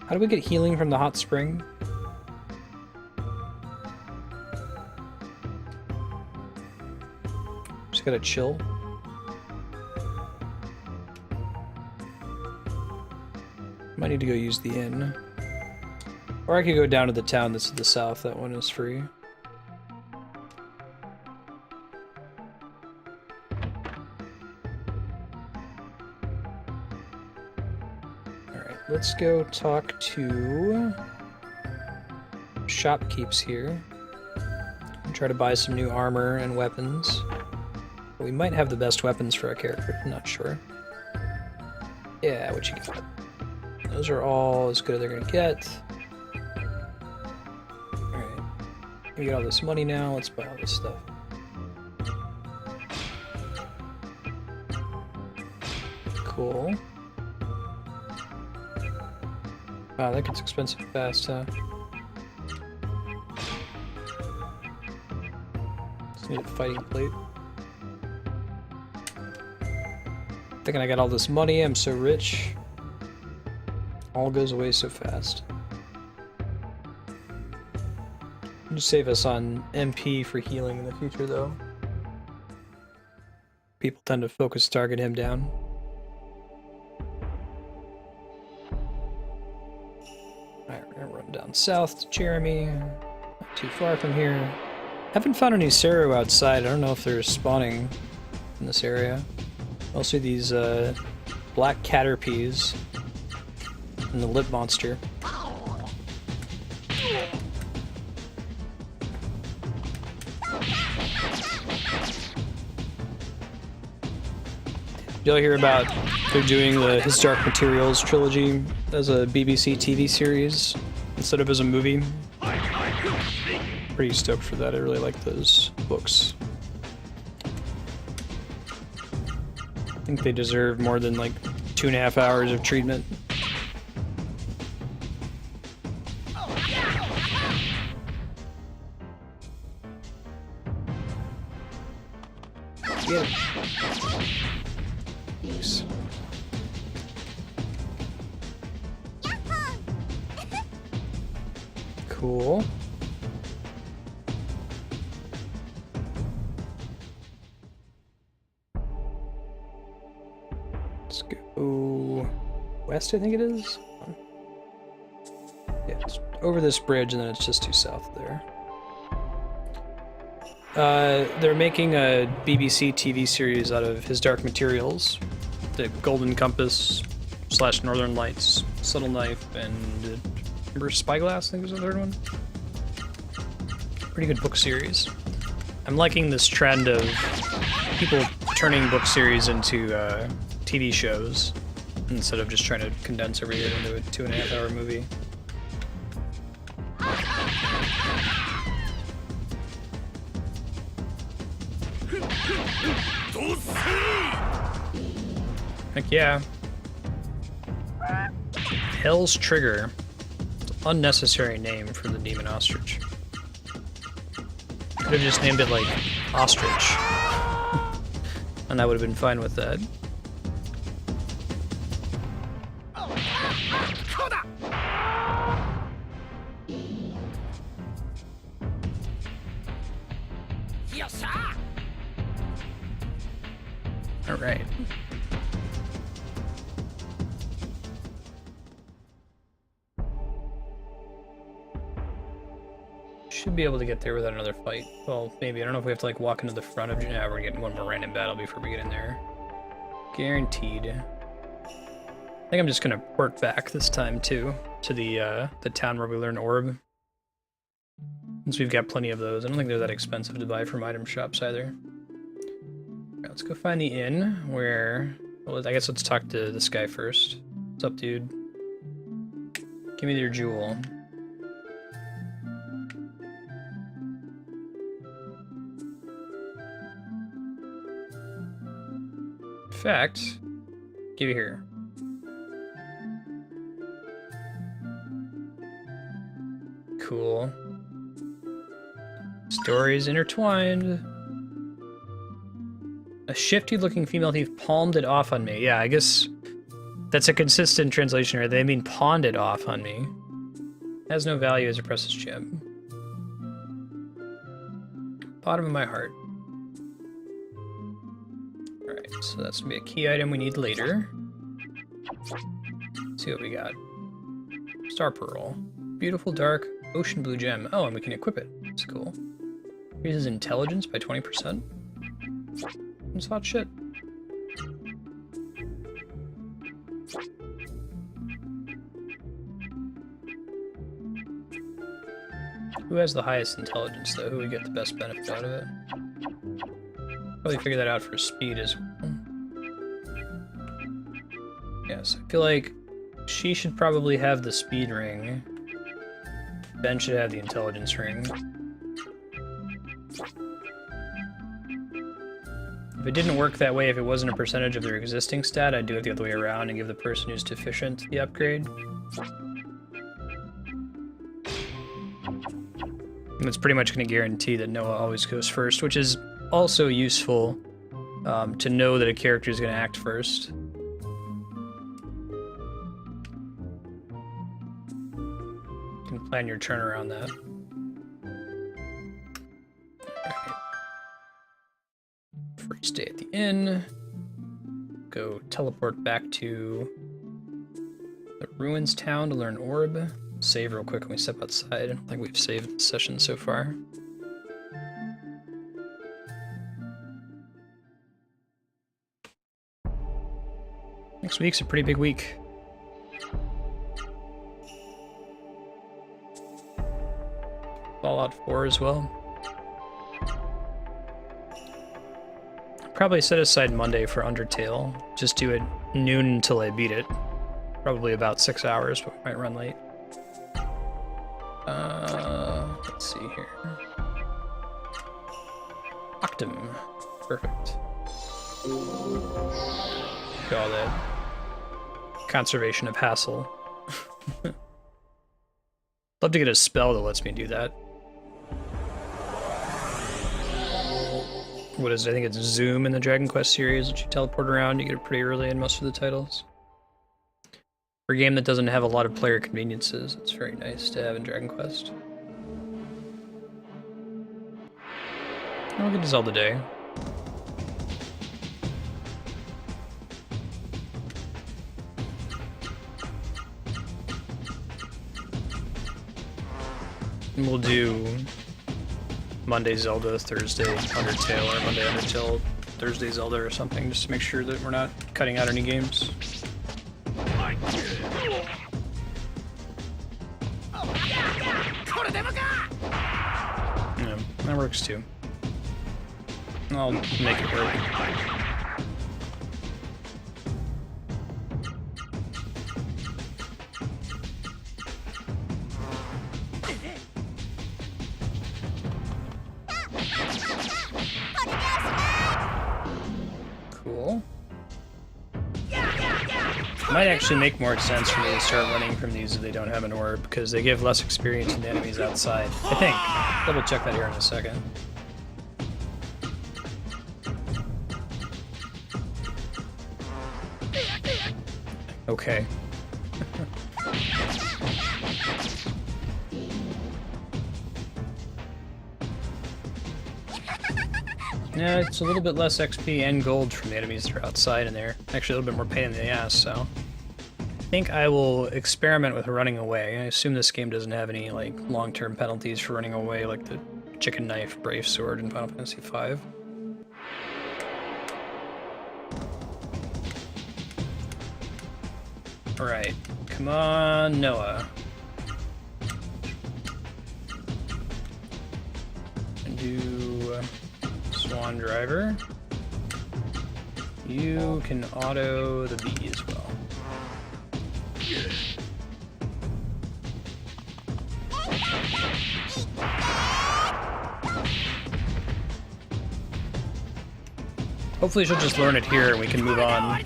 How do we get healing from the hot spring? Just gotta chill. Might need to go use the inn. Or I could go down to the town that's to the south. That one is free. Alright, let's go talk to shopkeeps here. And try to buy some new armor and weapons. We might have the best weapons for our character, I'm not sure. Yeah, what you got? Those are all as good as they're gonna get. Alright. We get all this money now, let's buy all this stuff. Cool. Wow, that gets expensive fast, huh? Just need a fighting plate. Thinking I got all this money, I'm so rich. All goes away so fast. Just save us on MP for healing in the future, though. People tend to focus target him down. Alright, we're gonna run down south to Jeremy. Not too far from here. Haven't found any Ra-Seru outside. I don't know if they're spawning in this area. Mostly these black caterpies. And the lip monster. Did y'all hear about they're doing the His Dark Materials trilogy as a BBC TV series instead of as a movie? Pretty stoked for that. I really like those books. I think they deserve more than like 2.5 hours of treatment. Yeah. Thanks. Cool. Let's go west, I think it is. Yeah, it's over this bridge and then it's just to south there. They're making a BBC TV series out of His Dark Materials. The Golden Compass / Northern Lights, Subtle Knife, and remember Spyglass, I think was the third one? Pretty good book series. I'm liking this trend of people turning book series into TV shows instead of just trying to condense everything into a 2.5-hour movie. Heck yeah. Hell's Trigger. Unnecessary name for the demon ostrich. Could have just named it like ostrich. And I would have been fine with that. Alright. Should be able to get there without another fight. Well, maybe. I don't know if we have to like walk into the front of... Yeah, we're getting one more random battle before we get in there. Guaranteed. I think I'm just gonna port back this time too to the town where we learn orb. Since we've got plenty of those, I don't think they're that expensive to buy from item shops either. Right, let's go find the inn where. Well, I guess let's talk to this guy first. What's up, dude? Give me your jewel. In fact, give it here. Cool. Stories intertwined. A shifty-looking female thief palmed it off on me. Yeah, I guess that's a consistent translation here. They mean pawned it off on me. Has no value as a precious gem. Bottom of my heart. Alright, so that's gonna be a key item we need later. Let's see what we got. Star Pearl. Beautiful, dark, ocean blue gem. Oh, and we can equip it. That's cool. Increases intelligence by 20%. That's hot shit. Who has the highest intelligence, though? Who would get the best benefit out of it? Probably figure that out for speed as well. Yes, I feel like she should probably have the speed ring. Ben should have the intelligence ring. If it didn't work that way, if it wasn't a percentage of their existing stat, I'd do it the other way around and give the person who's deficient the upgrade. And it's pretty much going to guarantee that Noah always goes first, which is also useful to know that a character is going to act first. You can plan your turn around that. Free stay at the inn. Go teleport back to the ruins town to learn orb. Save real quick when we step outside. I don't think we've saved the session so far. Next week's a pretty big week. Fallout 4 as well. Probably set aside Monday for Undertale. Just do it noon until I beat it. Probably about 6 hours, but we might run late. Let's see here. Octam. Perfect. Got that. Conservation of hassle. Love to get a spell that lets me do that. What is it? I think it's Zoom in the Dragon Quest series that you teleport around. You get it pretty early in most of the titles. For a game that doesn't have a lot of player conveniences, it's very nice to have in Dragon Quest. I'll get to Zelda Day. And we'll do Monday Zelda, Thursday Undertale, or Monday Undertale, Thursday Zelda or something, just to make sure that we're not cutting out any games. Yeah, that works too. I'll make it work. Cool. Might actually make more sense for me to start running from these if they don't have an orb, because they give less experience to enemies outside. I think. Double check that here in a second. Okay. Yeah, it's a little bit less XP and gold from the enemies that are outside, and they're actually a little bit more pain in the ass, so I think I will experiment with running away. I assume this game doesn't have any like long-term penalties for running away like the Chicken Knife, Brave Sword in Final Fantasy V. Alright, come on, Noah. And do Swan Driver. You can auto the bee as well. Hopefully she'll just learn it here and we can move on.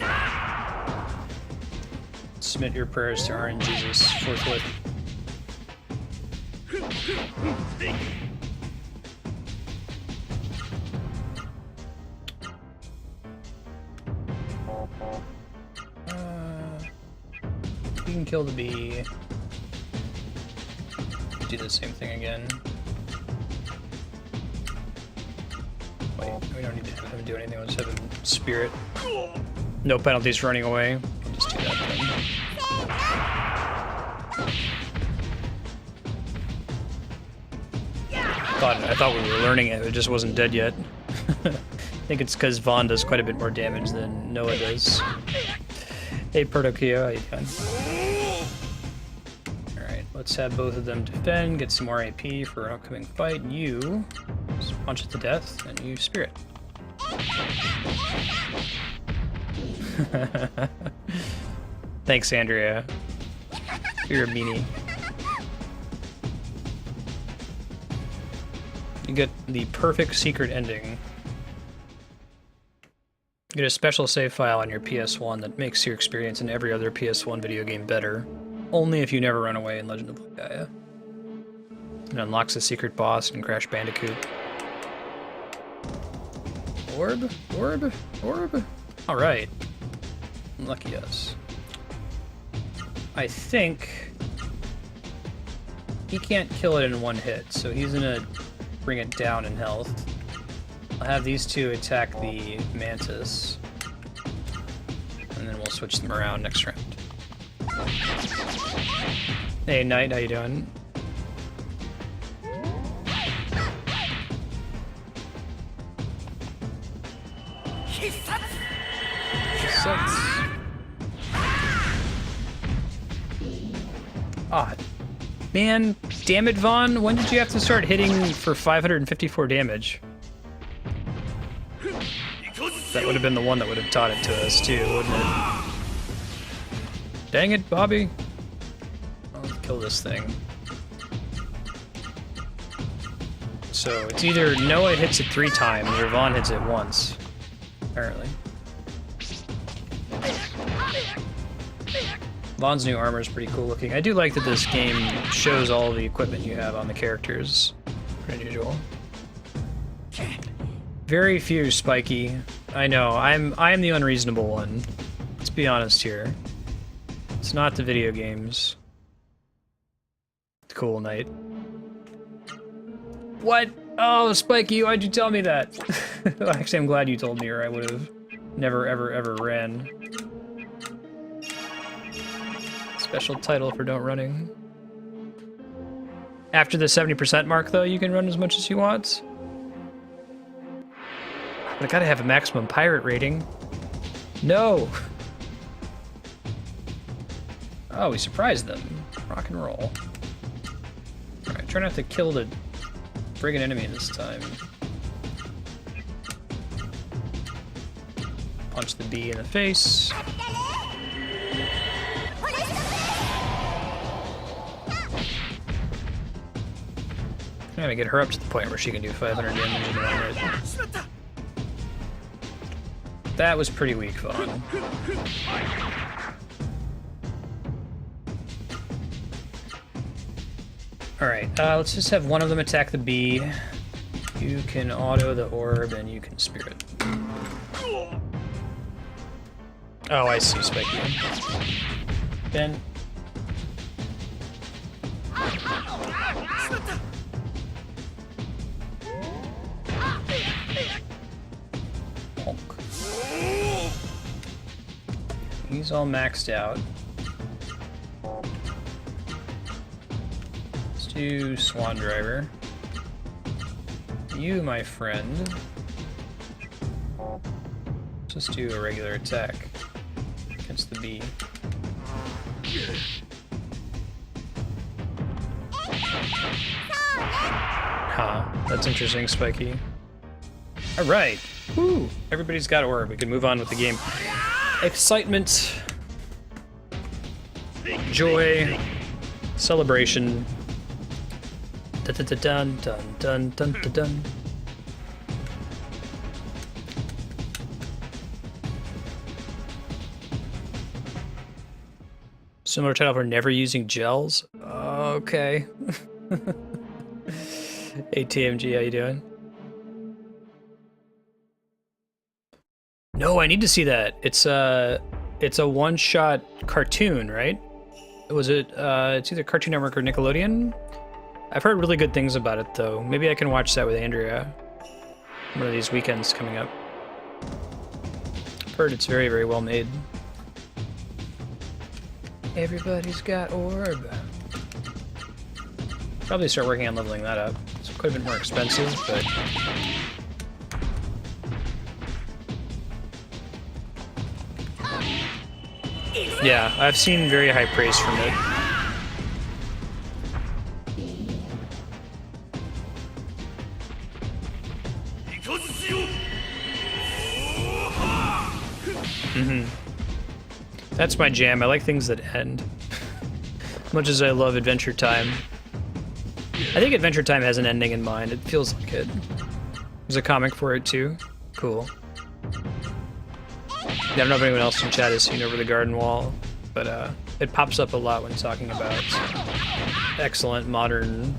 Submit your prayers to RN Jesus forthwith. You can kill the bee. Do the same thing again. Wait, we don't need to have him do anything, we'll just have him spirit. No penalties for running away. We'll just do that then. I thought we were learning it, it just wasn't dead yet. I think it's because Vaughn does quite a bit more damage than Noah does. Hey Protokyo, how you doing? Alright, let's have both of them defend, get some more AP for an upcoming fight. You just punch it to death, and you spirit. Thanks, Andrea. You're a meanie. You get the perfect secret ending. You get a special save file on your PS1 that makes your experience in every other PS1 video game better. Only if you never run away in Legend of Legaia. It unlocks a secret boss in Crash Bandicoot. Orb? Orb? Orb? Alright. Lucky us. I think he can't kill it in one hit, so he's gonna bring it down in health. I'll have these two attack the Mantis, and then we'll switch them around next round. Hey Knight, how you doing? Ah, man, damn it, Vaughn. When did you have to start hitting for 554 damage? That would have been the one that would have taught it to us too, wouldn't it? Dang it, Bobby. I'll kill this thing. So it's either Noah hits it 3 times or Vaughn hits it once, apparently. Vaughn's new armor is pretty cool looking. I do like that this game shows all the equipment you have on the characters. Pretty unusual. Very few, Spiky. I know, I am the unreasonable one. Let's be honest here. It's not the video games. Cool Knight. What? Oh, Spiky, why'd you tell me that? Actually, I'm glad you told me, or I would have never, ever, ever ran. Special title for don't running. After the 70% mark, though, you can run as much as you want. But I gotta have a maximum pirate rating. No! Oh, we surprised them. Rock and roll. Alright, try not to kill the friggin' enemy this time. Punch the bee in the face. I'm gonna get her up to the point where she can do 500 damage in 1 hit. That was pretty weak, Vaughn. Alright, let's just have one of them attack the bee. You can auto the orb and you can spirit. Oh, I see, Spiky. Ben. He's all maxed out. Let's do Swan Driver. You, my friend. Let's just do a regular attack against the bee. Huh, that's interesting, Spiky. Alright. Woo! Everybody's got orb. We can move on with the game. Excitement. Joy. Celebration. Dun dun dun dun dun dun dun dun. Similar title for never using gels? Okay. ATMG, how you doing? No, I need to see that. It's a one-shot cartoon, right? Was it? It's either Cartoon Network or Nickelodeon. I've heard really good things about it, though. Maybe I can watch that with Andrea one of these weekends coming up. I've heard it's very, very well made. Everybody's got orb. Probably start working on leveling that up. It's quite a bit more expensive, but yeah, I've seen very high praise from it. That's my jam. I like things that end. As much as I love Adventure Time. I think Adventure Time has an ending in mind. It feels like it. There's a comic for it too. Cool. I don't know if anyone else in chat has seen Over the Garden Wall, but it pops up a lot when talking about excellent modern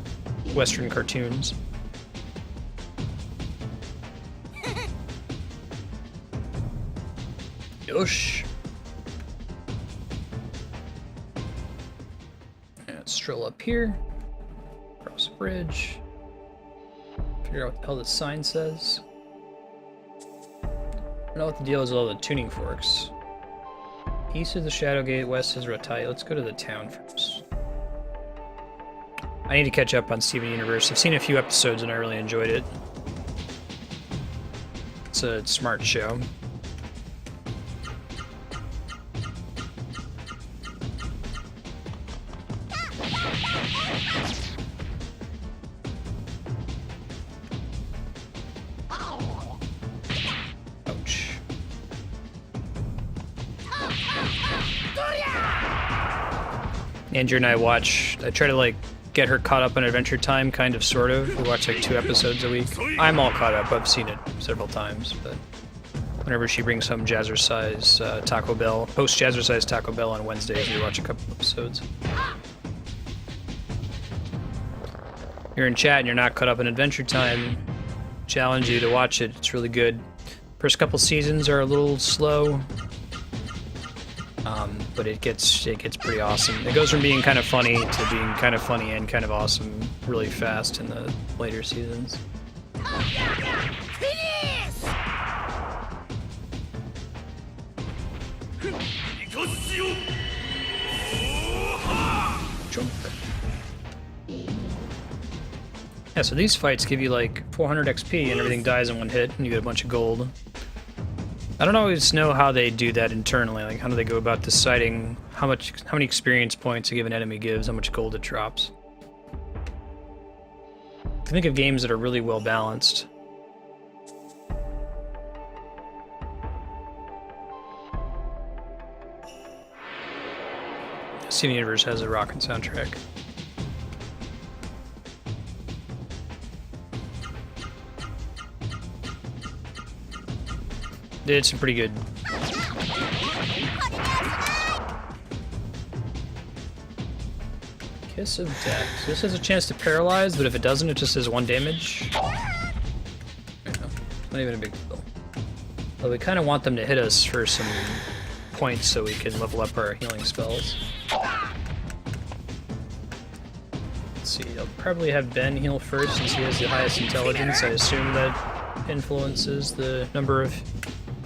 Western cartoons. Yosh. Let's stroll up here. Cross a bridge. Figure out what the hell this sign says. I don't know what the deal is with all the tuning forks. East is the Shadow Gate, west is Rotai. Let's go to the town first. I need to catch up on Steven Universe. I've seen a few episodes and I really enjoyed it. It's a smart show. Andrew and I try to like get her caught up on Adventure Time, kind of, sort of. We watch like 2 episodes a week. I'm all caught up, I've seen it several times, but whenever she brings home Jazzercise Taco Bell, post Jazzercise Taco Bell on Wednesdays, we watch a couple episodes. You're in chat and you're not caught up in Adventure Time, challenge you to watch it. It's really good. First couple seasons are a little slow. But it gets pretty awesome. It goes from being kind of funny to being kind of funny and kind of awesome really fast in the later seasons. Jump. Yeah, so these fights give you like 400 XP and everything dies in one hit and you get a bunch of gold. I don't always know how they do that internally. Like, how do they go about deciding how many experience points a given enemy gives, how much gold it drops? I think of games that are really well balanced. Steven Universe has a rockin' soundtrack. Did some pretty good. Kiss of Death. So this has a chance to paralyze, but if it doesn't, it just does 1 damage. Not even a big deal. But we kind of want them to hit us for some points so we can level up our healing spells. Let's see, I'll probably have Ben heal first since he has the highest intelligence. I assume that influences the number of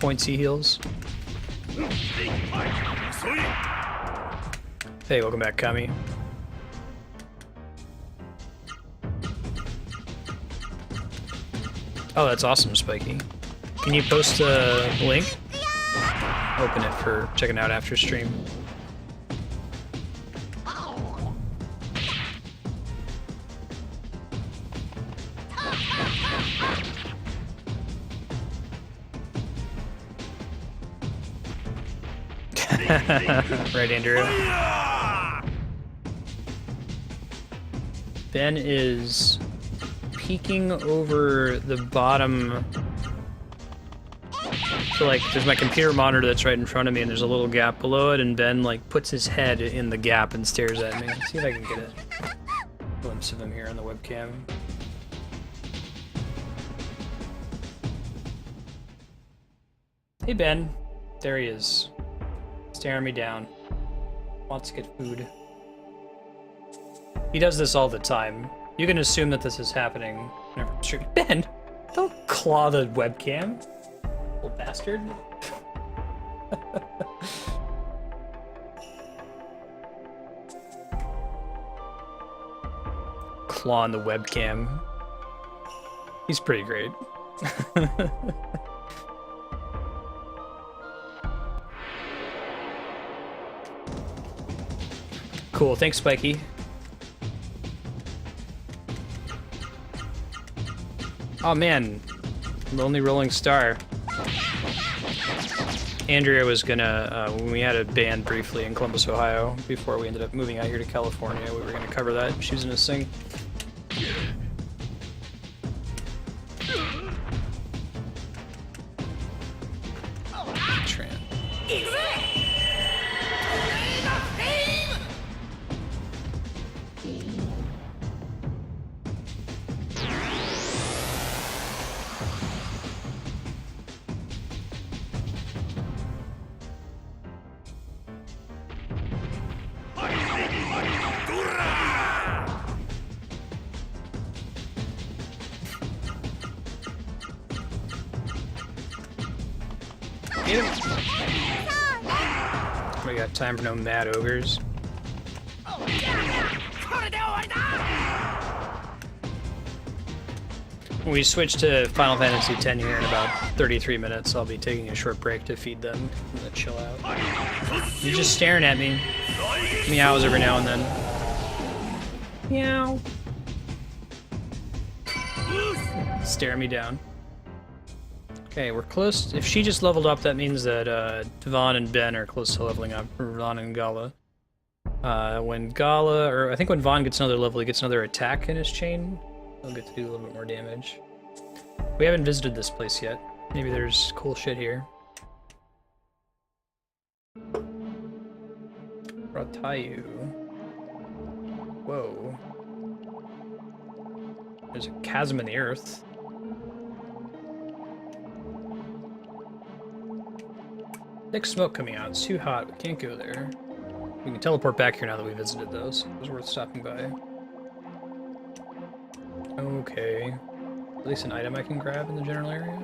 points he heals. Hey, welcome back, Kami. Oh, that's awesome, Spiky. Can you post a link? Open it for checking out after stream. Right, Andrew. Ben is peeking over the bottom. So, like, there's my computer monitor that's right in front of me, and there's a little gap below it, and Ben, like, puts his head in the gap and stares at me. Let's see if I can get a glimpse of him here on the webcam. Hey, Ben. There he is. Staring me down. Wants to get food. He does this all the time. You can assume that this is happening whenever I'm streaming. Ben! Don't claw the webcam. Little bastard. Clawing the webcam. He's pretty great. Cool, thanks, Spiky. Oh man, Lonely Rolling Star. Andrea was gonna, when we had a band briefly in Columbus, Ohio, before we ended up moving out here to California, we were gonna cover that. She was gonna sing. We got time for no mad ogres. When we switch to Final Fantasy X here in about 33 minutes, I'll be taking a short break to feed them and then chill out. You're just staring at me. Meows every now and then. Meow. Stare me down. Okay, we're close. If she just leveled up, that means that Vaughn and Ben are close to leveling up. Vaughn and Gala. When Gala, or I think when Vaughn gets another level, he gets another attack in his chain. He'll get to do a little bit more damage. We haven't visited this place yet. Maybe there's cool shit here. Ratayu. Whoa. There's a chasm in the earth. Thick smoke coming out. It's too hot. We can't go there. We can teleport back here now that we visited those. It was worth stopping by. Okay. At least an item I can grab in the general area.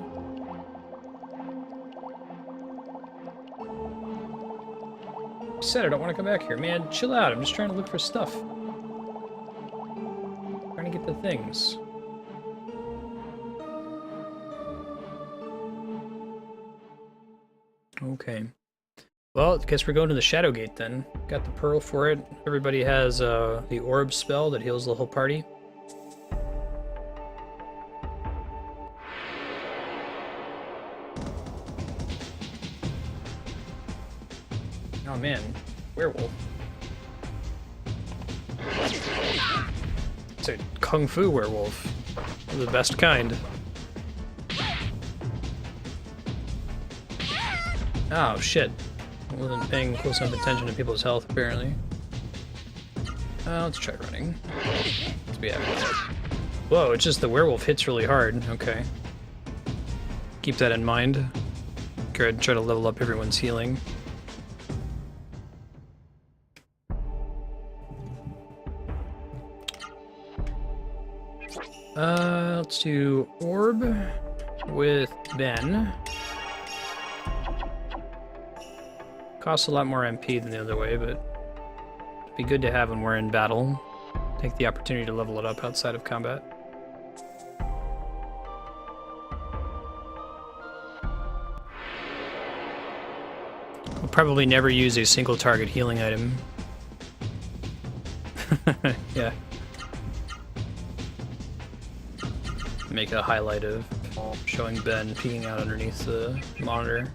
I said I don't want to come back here. Man, chill out. I'm just trying to look for stuff. Trying to get the things. Okay. Well, I guess we're going to the Shadow Gate then. Got the pearl for it. Everybody has the orb spell that heals the whole party. Oh man, werewolf. It's a kung fu werewolf. The best kind. Oh shit. I wasn't paying close enough attention to people's health apparently. Let's try running. Let's be having that. Whoa, it's just the werewolf hits really hard. Okay. Keep that in mind. Good, try to level up everyone's healing. Let's do orb with Ben. Costs a lot more MP than the other way, but it'd be good to have when we're in battle. Take the opportunity to level it up outside of combat. We'll probably never use a single target healing item. Yeah. Make a highlight of showing Ben peeking out underneath the monitor.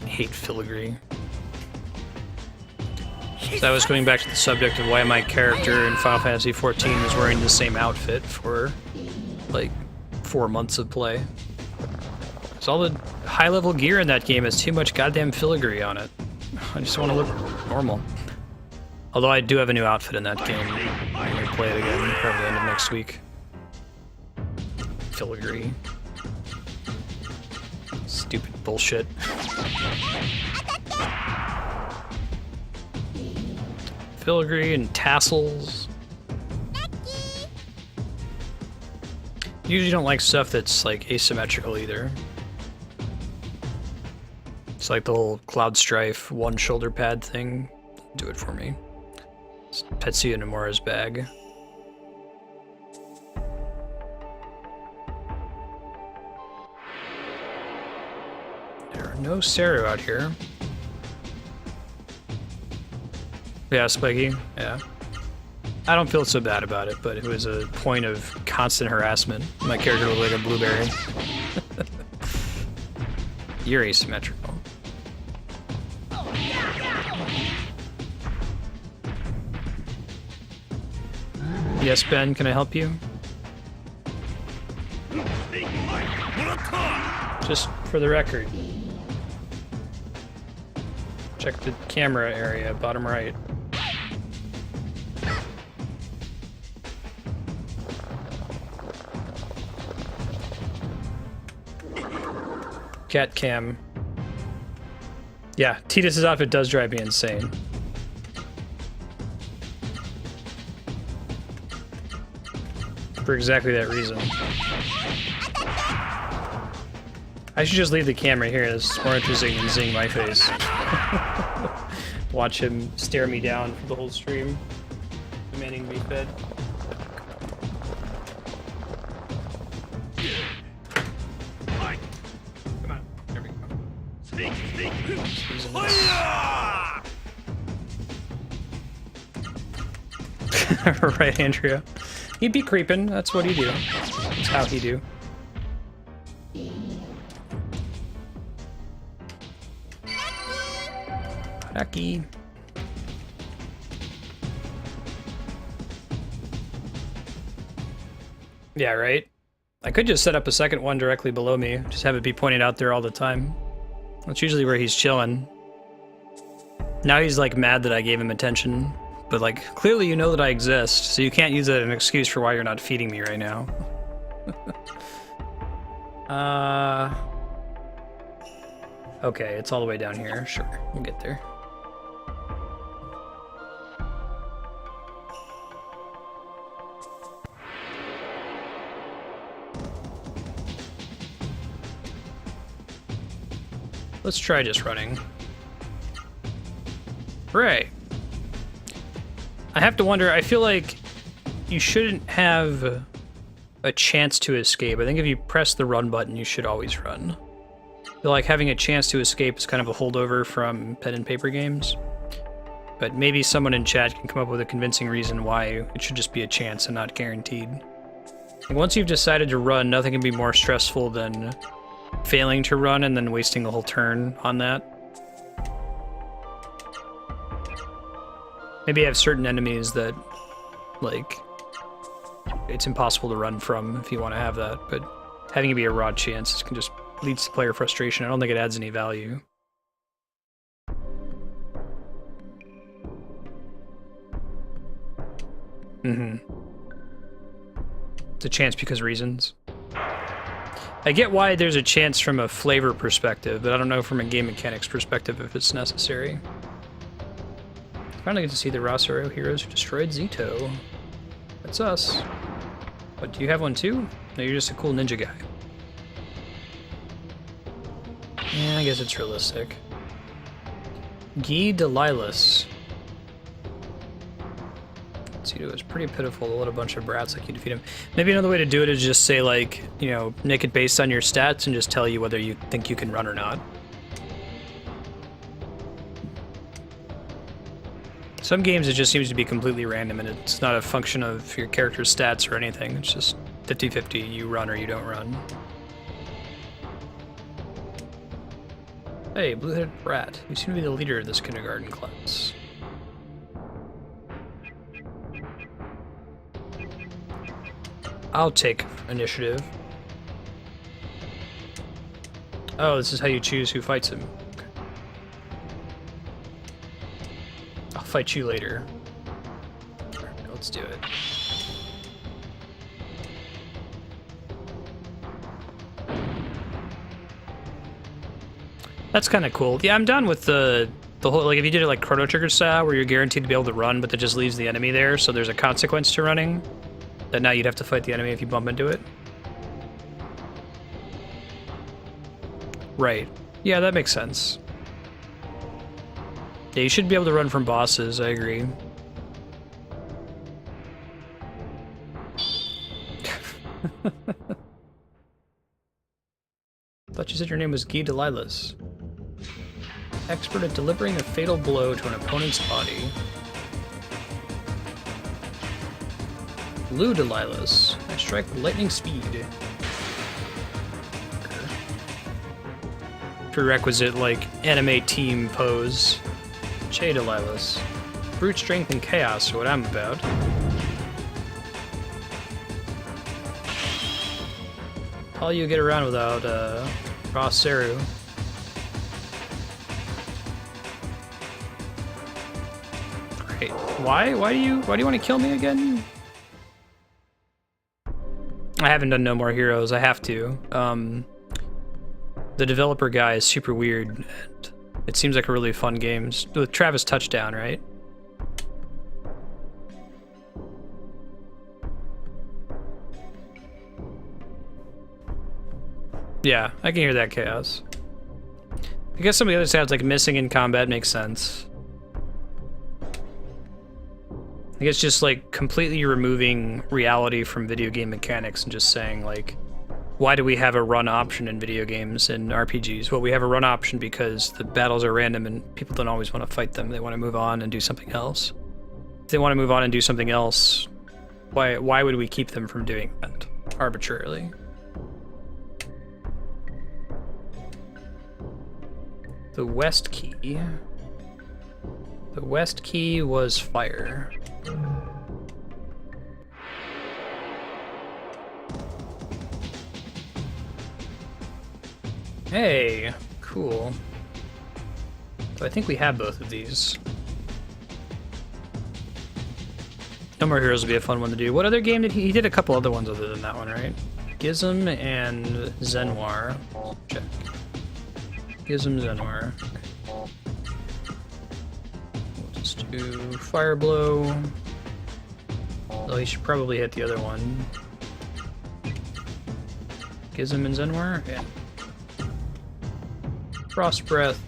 Hate filigree. So I was going back to the subject of why my character in Final Fantasy XIV was wearing the same outfit for like 4 months of play. Because all the high-level gear in that game has too much goddamn filigree on it. I just want to look normal. Although I do have a new outfit in that game. I'm going to play it again probably the end of next week. Filigree. Stupid bullshit. Filigree and tassels. Usually don't like stuff that's like asymmetrical either. It's like the whole Cloud Strife one shoulder pad thing. Do it for me. It's Tetsuya Nomura's bag. There are no Ra-Seru out here. Yeah, Spiky, yeah. I don't feel so bad about it, but it was a point of constant harassment. My character looked like a blueberry. You're asymmetrical. Yes, Ben, can I help you? Just for the record. Check the camera area, bottom right. Cat cam. Yeah, Titus's outfit does drive me insane. For exactly that reason. I should just leave the camera here. This is more interesting than seeing my face. Watch him stare me down for the whole stream, demanding to be fed. Come on, there we go. Right, Andrea. He'd be creeping. That's what he do. That's how he do. Lucky. Yeah, right? I could just set up a second one directly below me. Just have it be pointed out there all the time. That's usually where he's chilling. Now he's like mad that I gave him attention. But like, clearly you know that I exist, so you can't use that as an excuse for why you're not feeding me right now. Okay, it's all the way down here. Sure, we'll get there. Let's try just running. Hooray! I have to wonder, I feel like you shouldn't have a chance to escape. I think if you press the run button, you should always run. I feel like having a chance to escape is kind of a holdover from pen and paper games. But maybe someone in chat can come up with a convincing reason why it should just be a chance and not guaranteed. Like once you've decided to run, nothing can be more stressful than failing to run and then wasting a whole turn on that. Maybe I have certain enemies that, like, it's impossible to run from if you want to have that, but having it be a raw chance can just leads to player frustration. I don't think it adds any value. It's a chance because reasons. I get why there's a chance from a flavor perspective, but I don't know from a game mechanics perspective if it's necessary. Finally get to see the Ra-Seru heroes who destroyed Zito. That's us. But do you have one too? No, you're just a cool ninja guy. Yeah, I guess it's realistic. Guy Delilus. Zito is pretty pitiful to let a bunch of brats like you defeat him. Maybe another way to do it is just say, like, you know, make it based on your stats and just tell you whether you think you can run or not. Some games it just seems to be completely random, and it's not a function of your character's stats or anything. It's just 50-50, you run or you don't run. Hey, blue-headed rat. You seem to be the leader of this kindergarten class. I'll take initiative. Oh, this is how you choose who fights him. Okay. I'll fight you later. Alright, let's do it. That's kind of cool. Yeah, I'm done with the whole, like, if you did it like Chrono Trigger style, where you're guaranteed to be able to run, but that just leaves the enemy there, so there's a consequence to running. That now you'd have to fight the enemy if you bump into it. Right. Yeah, that makes sense. Yeah, you should be able to run from bosses, I agree. Thought you said your name was Guy Delilahs. Expert at delivering a fatal blow to an opponent's body. Lou Delilahs. I strike with lightning speed. Prerequisite, like, anime team pose. Che Delilahs. Brute strength and chaos are what I'm about. All you get around without, Ra-Seru. Great. Why do you want to kill me again? I haven't done No More Heroes. I have to. The developer guy is super weird. And it seems like a really fun game. With Travis Touchdown, right? Yeah, I can hear that chaos. I guess some of the other sounds, like missing in combat, makes sense. I guess just like completely removing reality from video game mechanics and just saying like, why do we have a run option in video games and RPGs? Well, we have a run option because the battles are random and people don't always want to fight them. They want to move on and do something else. If they want to move on and do something else, why would we keep them from doing that arbitrarily? The West Key. The West Key was fire. Hey, cool. So I think we have both of these. No More Heroes would be a fun one to do. What other game did he did a couple other ones other than that one, right? Gizm and Zenwar. Check. Gizm, Zenwar. Okay. We'll just do Fire Blow. Though he should probably hit the other one. Gizm and Zenwar? Yeah. Frost Breath.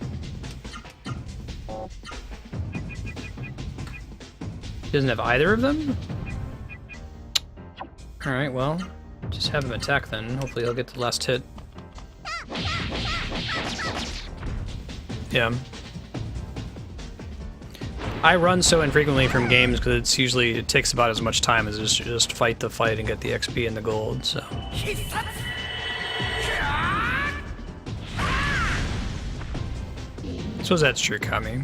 He doesn't have either of them? Alright, well, just have him attack then. Hopefully he'll get the last hit. Yeah. I run so infrequently from games because it takes about as much time as just fight the fight and get the XP and the gold, so. I suppose that's true, Kami.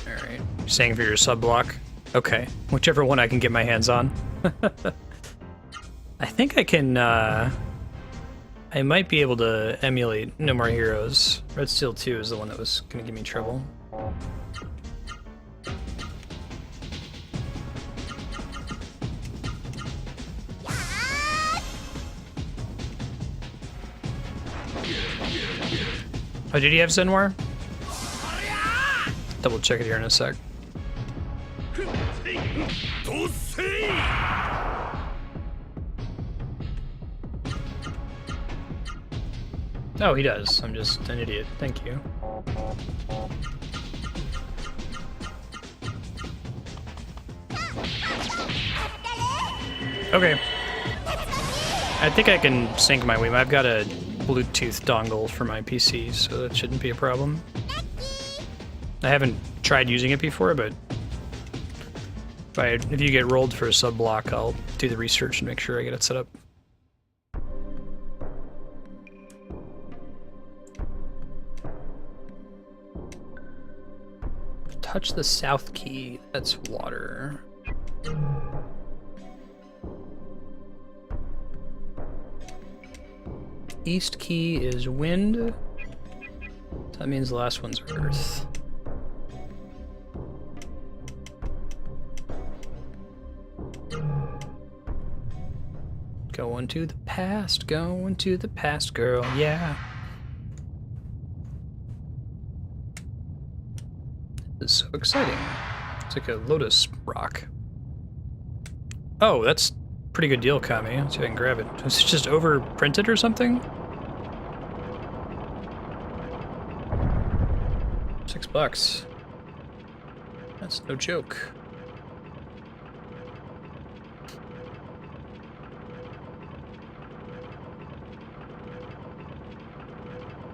Alright. You're saying for your sub block? Okay. Whichever one I can get my hands on. I think I can, I might be able to emulate No More Heroes. Red Steel 2 is the one that was gonna give me trouble. Oh, did he have Zenwar? Double check it here in a sec. Oh, he does. I'm just an idiot. Thank you. Okay. I think I can sync my Wii. I've got a Bluetooth dongle for my PC, so that shouldn't be a problem. I haven't tried using it before, but if you get rolled for a sub block, I'll do the research and make sure I get it set up. Touch the south key. That's water. East key is wind. That means the last one's earth. Going to the past, girl, yeah. This is so exciting. It's like a lotus rock. Oh, that's pretty good deal, Kami. Let's see if I can grab it. Was it just overprinted or something? $6. That's no joke.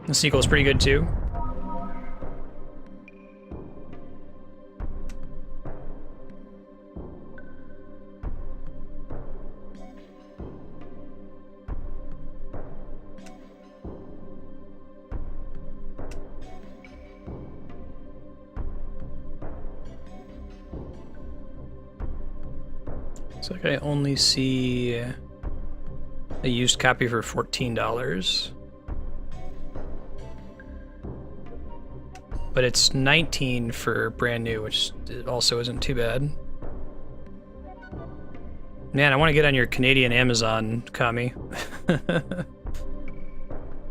The sequel's pretty good too. Looks like I only see a used copy for $14. But it's $19 for brand new, which also isn't too bad. Man, I want to get on your Canadian Amazon, Kami.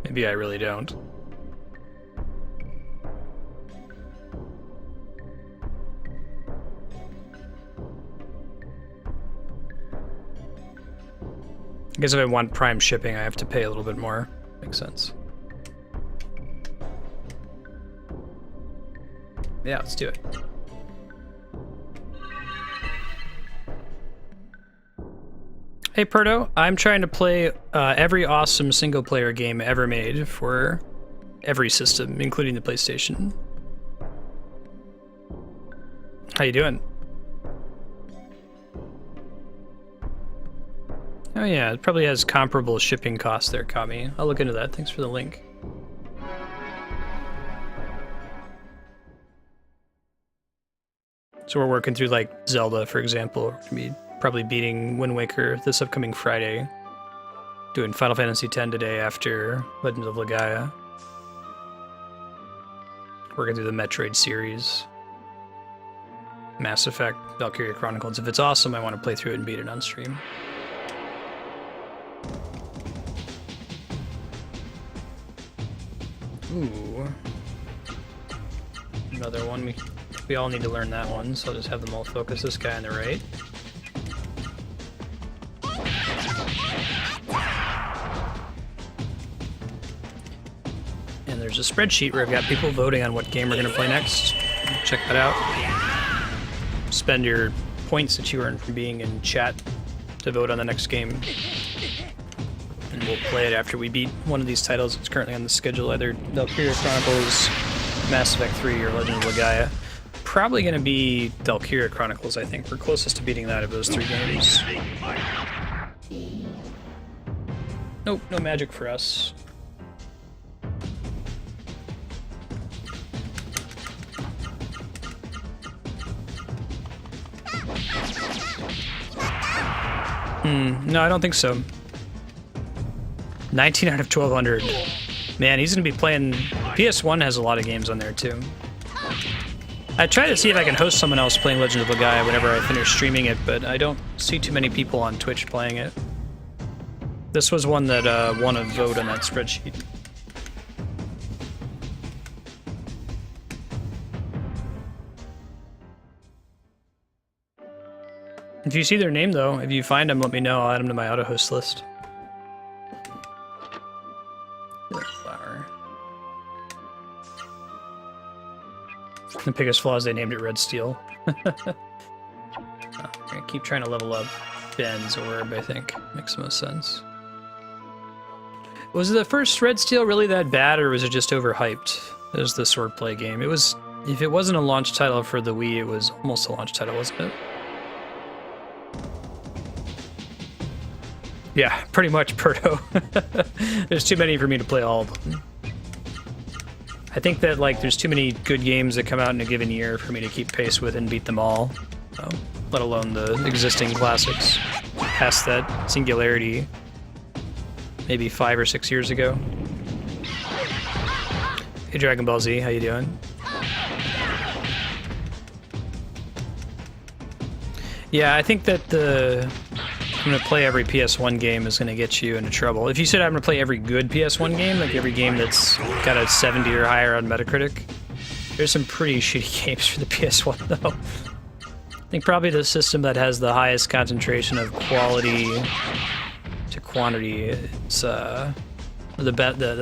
Maybe I really don't. I guess if I want Prime shipping, I have to pay a little bit more. Makes sense. Yeah, let's do it. Hey Perdo, I'm trying to play every awesome single-player game ever made for every system, including the PlayStation. How you doing? Oh yeah, it probably has comparable shipping costs there, Kami. I'll look into that. Thanks for the link. So we're working through, like, Zelda, for example. We're gonna be probably beating Wind Waker this upcoming Friday. Doing Final Fantasy X today after Legends of Legaia. Working through the Metroid series. Mass Effect, Valkyria Chronicles. If it's awesome, I want to play through it and beat it on stream. Ooh. Another one. We all need to learn that one, so I'll just have them all focus this guy on the right. And there's a spreadsheet where I've got people voting on what game we're going to play next. Check that out. Spend your points that you earn from being in chat to vote on the next game. And we'll play it after we beat one of these titles. It's currently on the schedule, either Valkyria Chronicles, Mass Effect 3, or Legend of Legaia. Probably going to be Valkyria Chronicles, I think. We're closest to beating that of those three games. Nope, no magic for us. No, I don't think so. 19 out of 1200. Man, he's going to be playing... PS1 has a lot of games on there, too. I try to see if I can host someone else playing Legend of Legaia whenever I finish streaming it, but I don't see too many people on Twitch playing it. This was one that won a vote on that spreadsheet. If you see their name, though, if you find them, let me know. I'll add them to my auto-host list. Flower. The biggest flaw is they named it Red Steel. I'm gonna keep trying to level up Ben's orb, I think. Makes the most sense. Was the first Red Steel really that bad, or was it just overhyped as the swordplay game? It was. If it wasn't a launch title for the Wii, it was almost a launch title, wasn't it? Yeah, pretty much, Perto. There's too many for me to play all of them. I think that, like, there's too many good games that come out in a given year for me to keep pace with and beat them all. Let alone the existing classics. Past that singularity, maybe 5 or 6 years ago. Hey, Dragon Ball Z, how you doing? Yeah, I think that I'm gonna play every PS1 game is gonna get you into trouble. If you said I'm gonna play every good PS1 game, like every game that's got a 70 or higher on Metacritic, there's some pretty shitty games for the PS1 though. I think probably the system that has the highest concentration of quality to quantity is the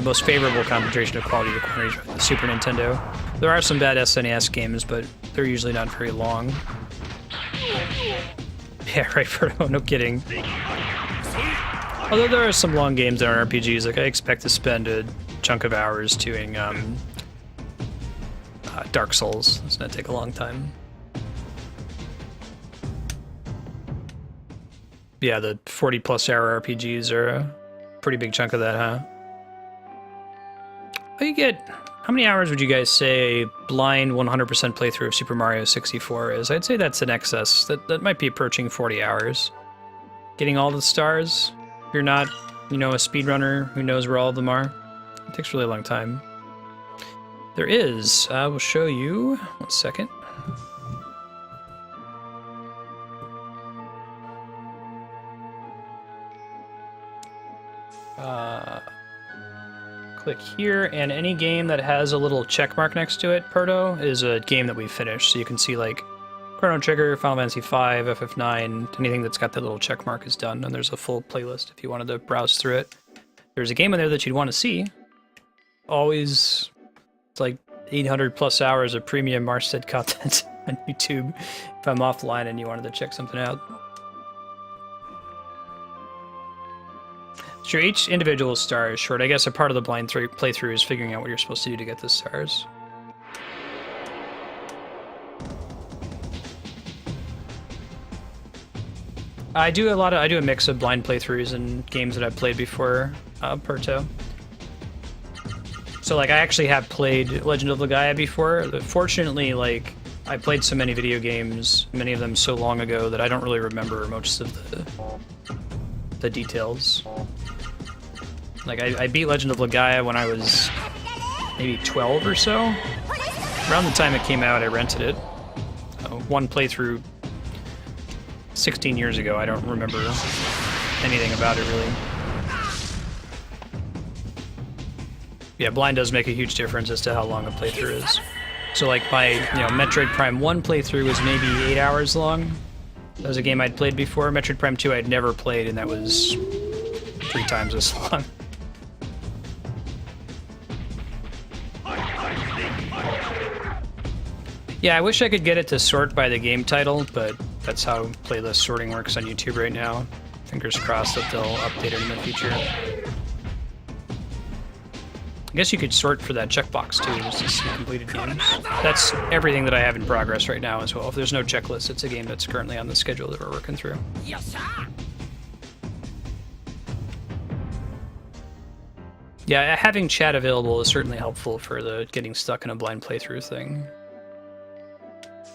most favorable concentration of quality to quantity is the Super Nintendo. There are some bad SNES games, but they're usually not very long. Yeah, right, Frodo, no kidding. Although there are some long games that aren't RPGs, like I expect to spend a chunk of hours doing Dark Souls. It's gonna take a long time. Yeah, the 40+ hour RPGs are a pretty big chunk of that, huh? How many hours would you guys say a blind 100% playthrough of Super Mario 64 is? I'd say that's in excess. That might be approaching 40 hours. Getting all the stars, if you're not, you know, a speedrunner who knows where all of them are, it takes a really long time. There is, I will show you, 1 second. Click here, and any game that has a little check mark next to it, Perto, is a game that we finished. So you can see like Chrono Trigger, Final Fantasy V, FF9, anything that's got that little check mark is done, and there's a full playlist if you wanted to browse through it. There's a game in there that you'd want to see. Always, it's like 800+ hours of premium Marstead content on YouTube if I'm offline and you wanted to check something out. Sure, each individual star is short. I guess a part of the blind playthrough is figuring out what you're supposed to do to get the stars. I do a mix of blind playthroughs and games that I've played before, Perto. So like I actually have played Legend of Legaia before. Fortunately, like I played so many video games, many of them so long ago that I don't really remember most of the details. Like, I beat Legend of Legaia when I was maybe 12 or so. Around the time it came out, I rented it. One playthrough 16 years ago. I don't remember anything about it, really. Yeah, blind does make a huge difference as to how long a playthrough is. So, like, my, Metroid Prime 1 playthrough was maybe 8 hours long. That was a game I'd played before. Metroid Prime 2 I'd never played, and that was 3 times as long. Yeah, I wish I could get it to sort by the game title, but that's how playlist sorting works on YouTube right now. Fingers crossed that they'll update it in the future. I guess you could sort for that checkbox too, just to see completed games. That's everything that I have in progress right now as well. If there's no checklist, it's a game that's currently on the schedule that we're working through. Yes, sir. Yeah, having chat available is certainly helpful for the getting stuck in a blind playthrough thing.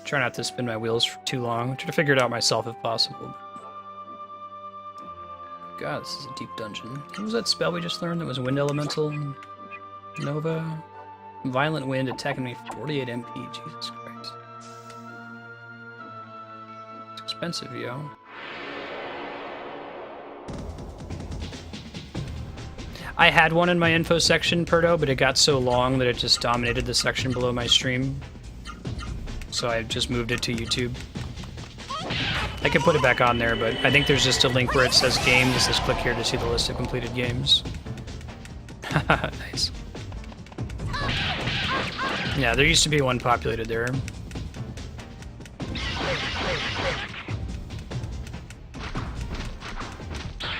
Try not to spin my wheels for too long. Try to figure it out myself if possible. God, this is a deep dungeon. What was that spell we just learned that was Wind Elemental? Nova? Violent Wind attacking me 48 MP. Jesus Christ. It's expensive, yo. I had one in my info section, Perto, but it got so long that it just dominated the section below my stream. So I just moved it to YouTube. I could put it back on there, but I think there's just a link where it says games. It says click here to see the list of completed games. Nice. Yeah, there used to be one populated there.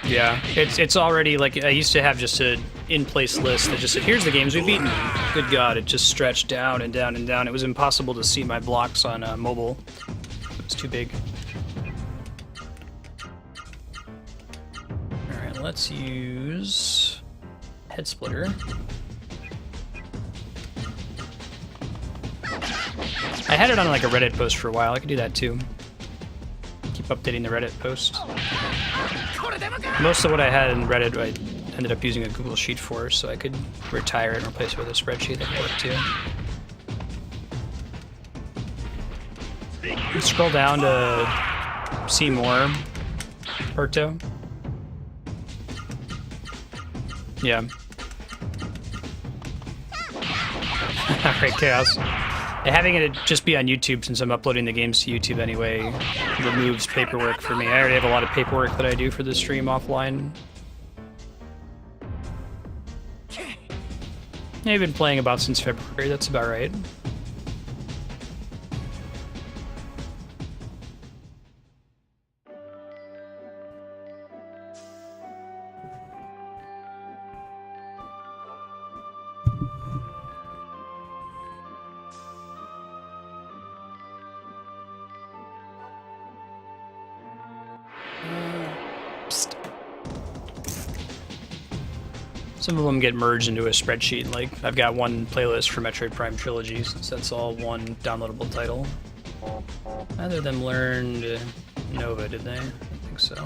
Yeah, it's already like I used to have just a in-place list that just said, here's the games we've beaten. Good God, it just stretched down and down and down. It was impossible to see my blocks on mobile. It was too big. Alright, let's use Head Splitter. I had it on like a Reddit post for a while. I could do that too. Keep updating the Reddit post. Most of what I had in Reddit, I ended up using a Google Sheet for, so I could retire it and replace it with a spreadsheet that could work too. You scroll down to see more, Perto. Yeah. Alright, Chaos. Having it just be on YouTube, since I'm uploading the games to YouTube anyway, removes paperwork for me. I already have a lot of paperwork that I do for the stream offline. I've been playing about since February, that's about right. Some of them get merged into a spreadsheet. Like, I've got one playlist for Metroid Prime Trilogy, since that's all one downloadable title. Neither of them learned Nova, did they? I think so.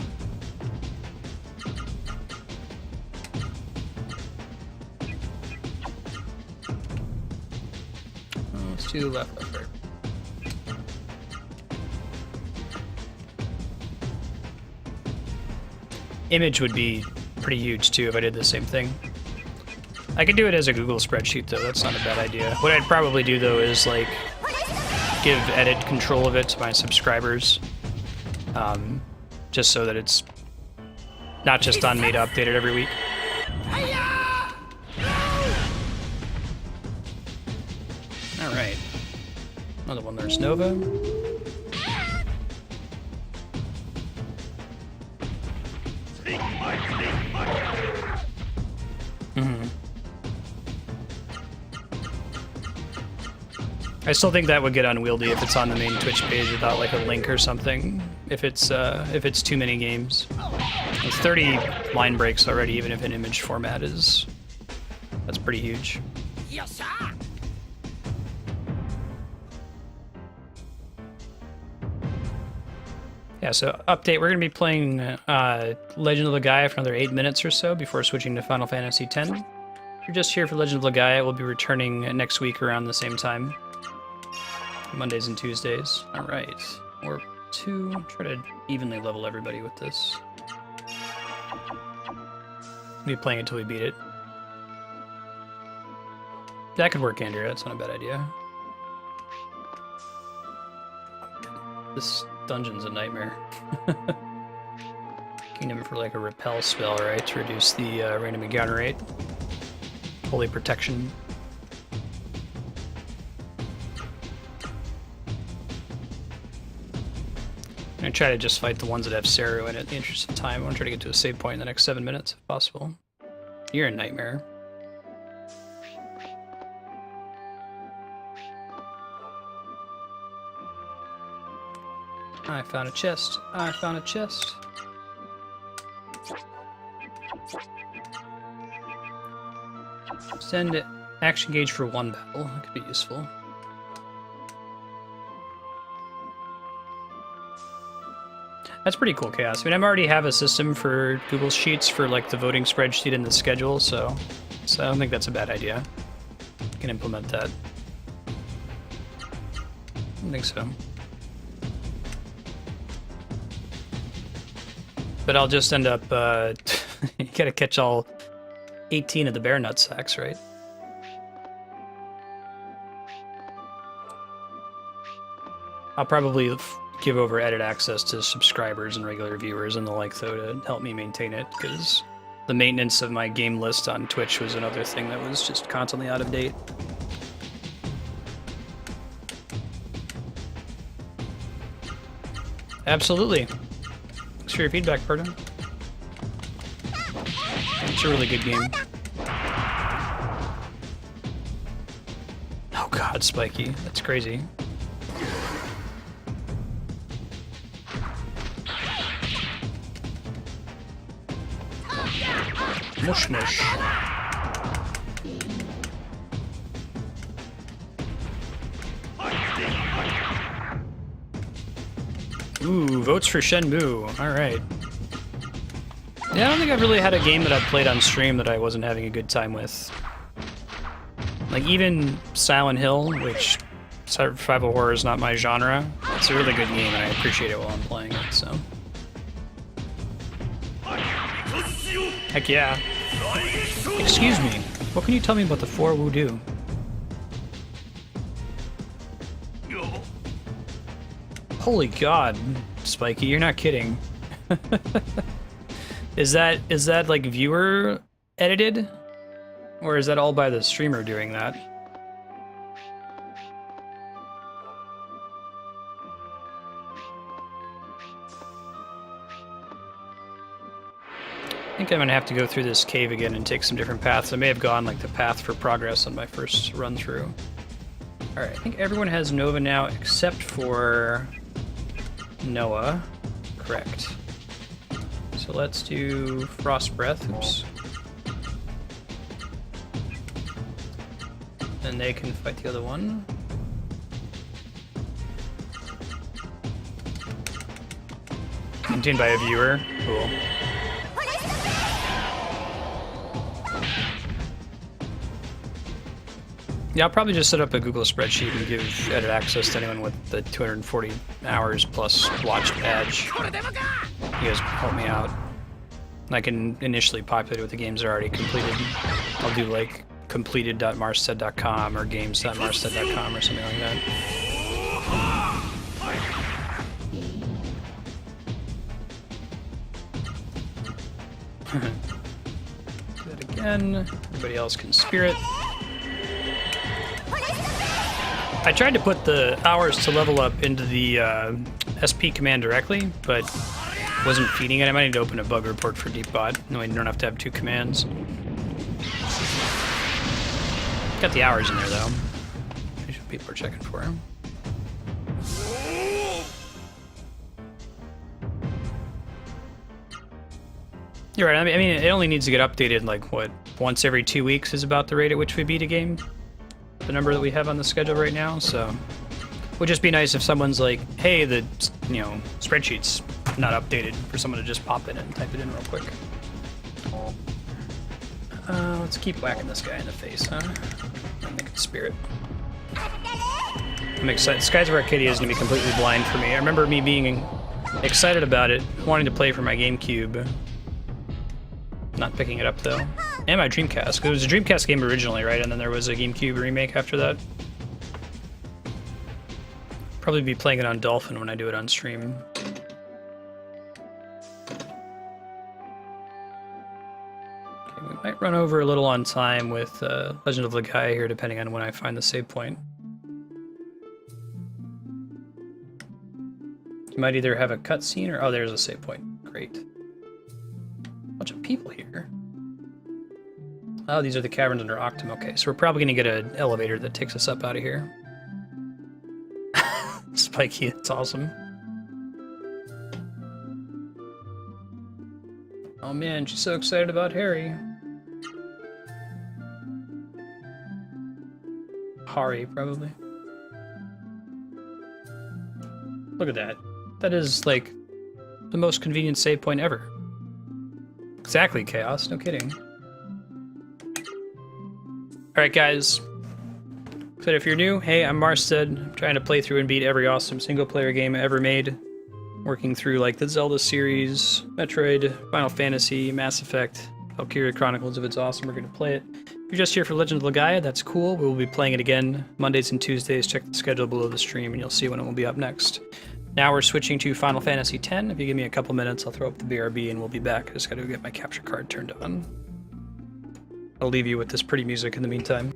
Let's do left, left, right. Image would be pretty huge too if I did the same thing. I could do it as a Google spreadsheet though, that's not a bad idea. What I'd probably do though is like give edit control of it to my subscribers, just so that it's not just on me to update it every week. Alright. Another one, there's Nova. I still think that would get unwieldy if it's on the main Twitch page without like a link or something. If it's too many games. With 30 line breaks already, even if an image format is, that's pretty huge. Yes, sir. Yeah, so update, we're going to be playing Legend of Legaia for another 8 minutes or so before switching to Final Fantasy X. If you're just here for Legend of Legaia, we'll be returning next week around the same time. Mondays and Tuesdays. Alright, or 2, try to evenly level everybody with this. We'll be playing until we beat it. That could work, Andrea, that's not a bad idea. This dungeon's a nightmare. Kingdom for like a repel spell, right? To reduce the random encounter rate. Holy protection. I'm gonna try to just fight the ones that have Ra-Seru in it in the interest of time. I want to try to get to a save point in the next 7 minutes if possible. You're a nightmare. I found a chest. I found a chest. Send action gauge for 1 battle. That could be useful. That's pretty cool, Chaos. I mean, I already have a system for Google Sheets for like the voting spreadsheet and the schedule, so I don't think that's a bad idea. I can implement that. I think so. But I'll just end up, you gotta catch all 18 of the bear nut sacks, right? I'll probably give over edit access to subscribers and regular viewers and the like, though, to help me maintain it, because the maintenance of my game list on Twitch was another thing that was just constantly out of date. Absolutely. Thanks for your feedback, Pardon. It's a really good game. God, Spiky. That's crazy. Mush mush. Ooh, votes for Shenmue. Alright. Yeah, I don't think I've really had a game that I've played on stream that I wasn't having a good time with. Like, even Silent Hill, which survival horror is not my genre, it's a really good game and I appreciate it while I'm playing it, so. Heck yeah. Excuse me, what can you tell me about the 4 Voodoo? Holy God, Spiky, you're not kidding. Is that like viewer edited? Or is that all by the streamer doing that? I think I'm gonna have to go through this cave again and take some different paths. I may have gone like the path for progress on my first run through. Alright, I think everyone has Nova now except for Noah. Correct. So let's do Frost Breath. Oops. And they can fight the other one. Maintained by a viewer. Cool. Yeah, I'll probably just set up a Google spreadsheet and give edit access to anyone with the 240 hours plus watched badge. You guys help me out. I can initially populate it with the games that are already completed. I'll do like completed.marstead.com or games.marstead.com or something like that. Do that again. Everybody else can spirit. I tried to put the hours to level up into the SP command directly, but wasn't feeding it. I might need to open a bug report for Deepbot. No, you don't have to have 2 commands. Got the hours in there, though. That's what people are checking for. You're right. I mean, it only needs to get updated, like, what, once every 2 weeks is about the rate at which we beat a game? The number that we have on the schedule right now, so... Would just be nice if someone's like, hey, the, you know, spreadsheet's not updated, for someone to just pop in and type it in real quick. Let's keep whacking this guy in the face, huh? And make it spirit. I'm excited. Skies of Arcadia is going to be completely blind for me. I remember me being excited about it, wanting to play for my GameCube. Not picking it up, though. And my Dreamcast. It was a Dreamcast game originally, right? And then there was a GameCube remake after that. Probably be playing it on Dolphin when I do it on stream. Okay, we might run over a little on time with Legend of Legaia here, depending on when I find the save point. You might either have a cutscene or... Oh, there's a save point. Great. Bunch of people here. Oh, these are the caverns under Octam. Okay, so we're probably going to get an elevator that takes us up out of here. Spiky, it's awesome. Oh man, she's so excited about Harry. Hari, probably. Look at that. That is, like, the most convenient save point ever. Exactly, Chaos. No kidding. Alright, guys. So if you're new, hey, I'm Marstead. I'm trying to play through and beat every awesome single-player game ever made. Working through, like, the Zelda series, Metroid, Final Fantasy, Mass Effect, Valkyria Chronicles. If it's awesome, we're going to play it. If you're just here for Legend of Legaia, that's cool. We will be playing it again Mondays and Tuesdays. Check the schedule below the stream, and you'll see when it will be up next. Now we're switching to Final Fantasy X. If you give me a couple minutes, I'll throw up the BRB and we'll be back. I just got to get my capture card turned on. I'll leave you with this pretty music in the meantime.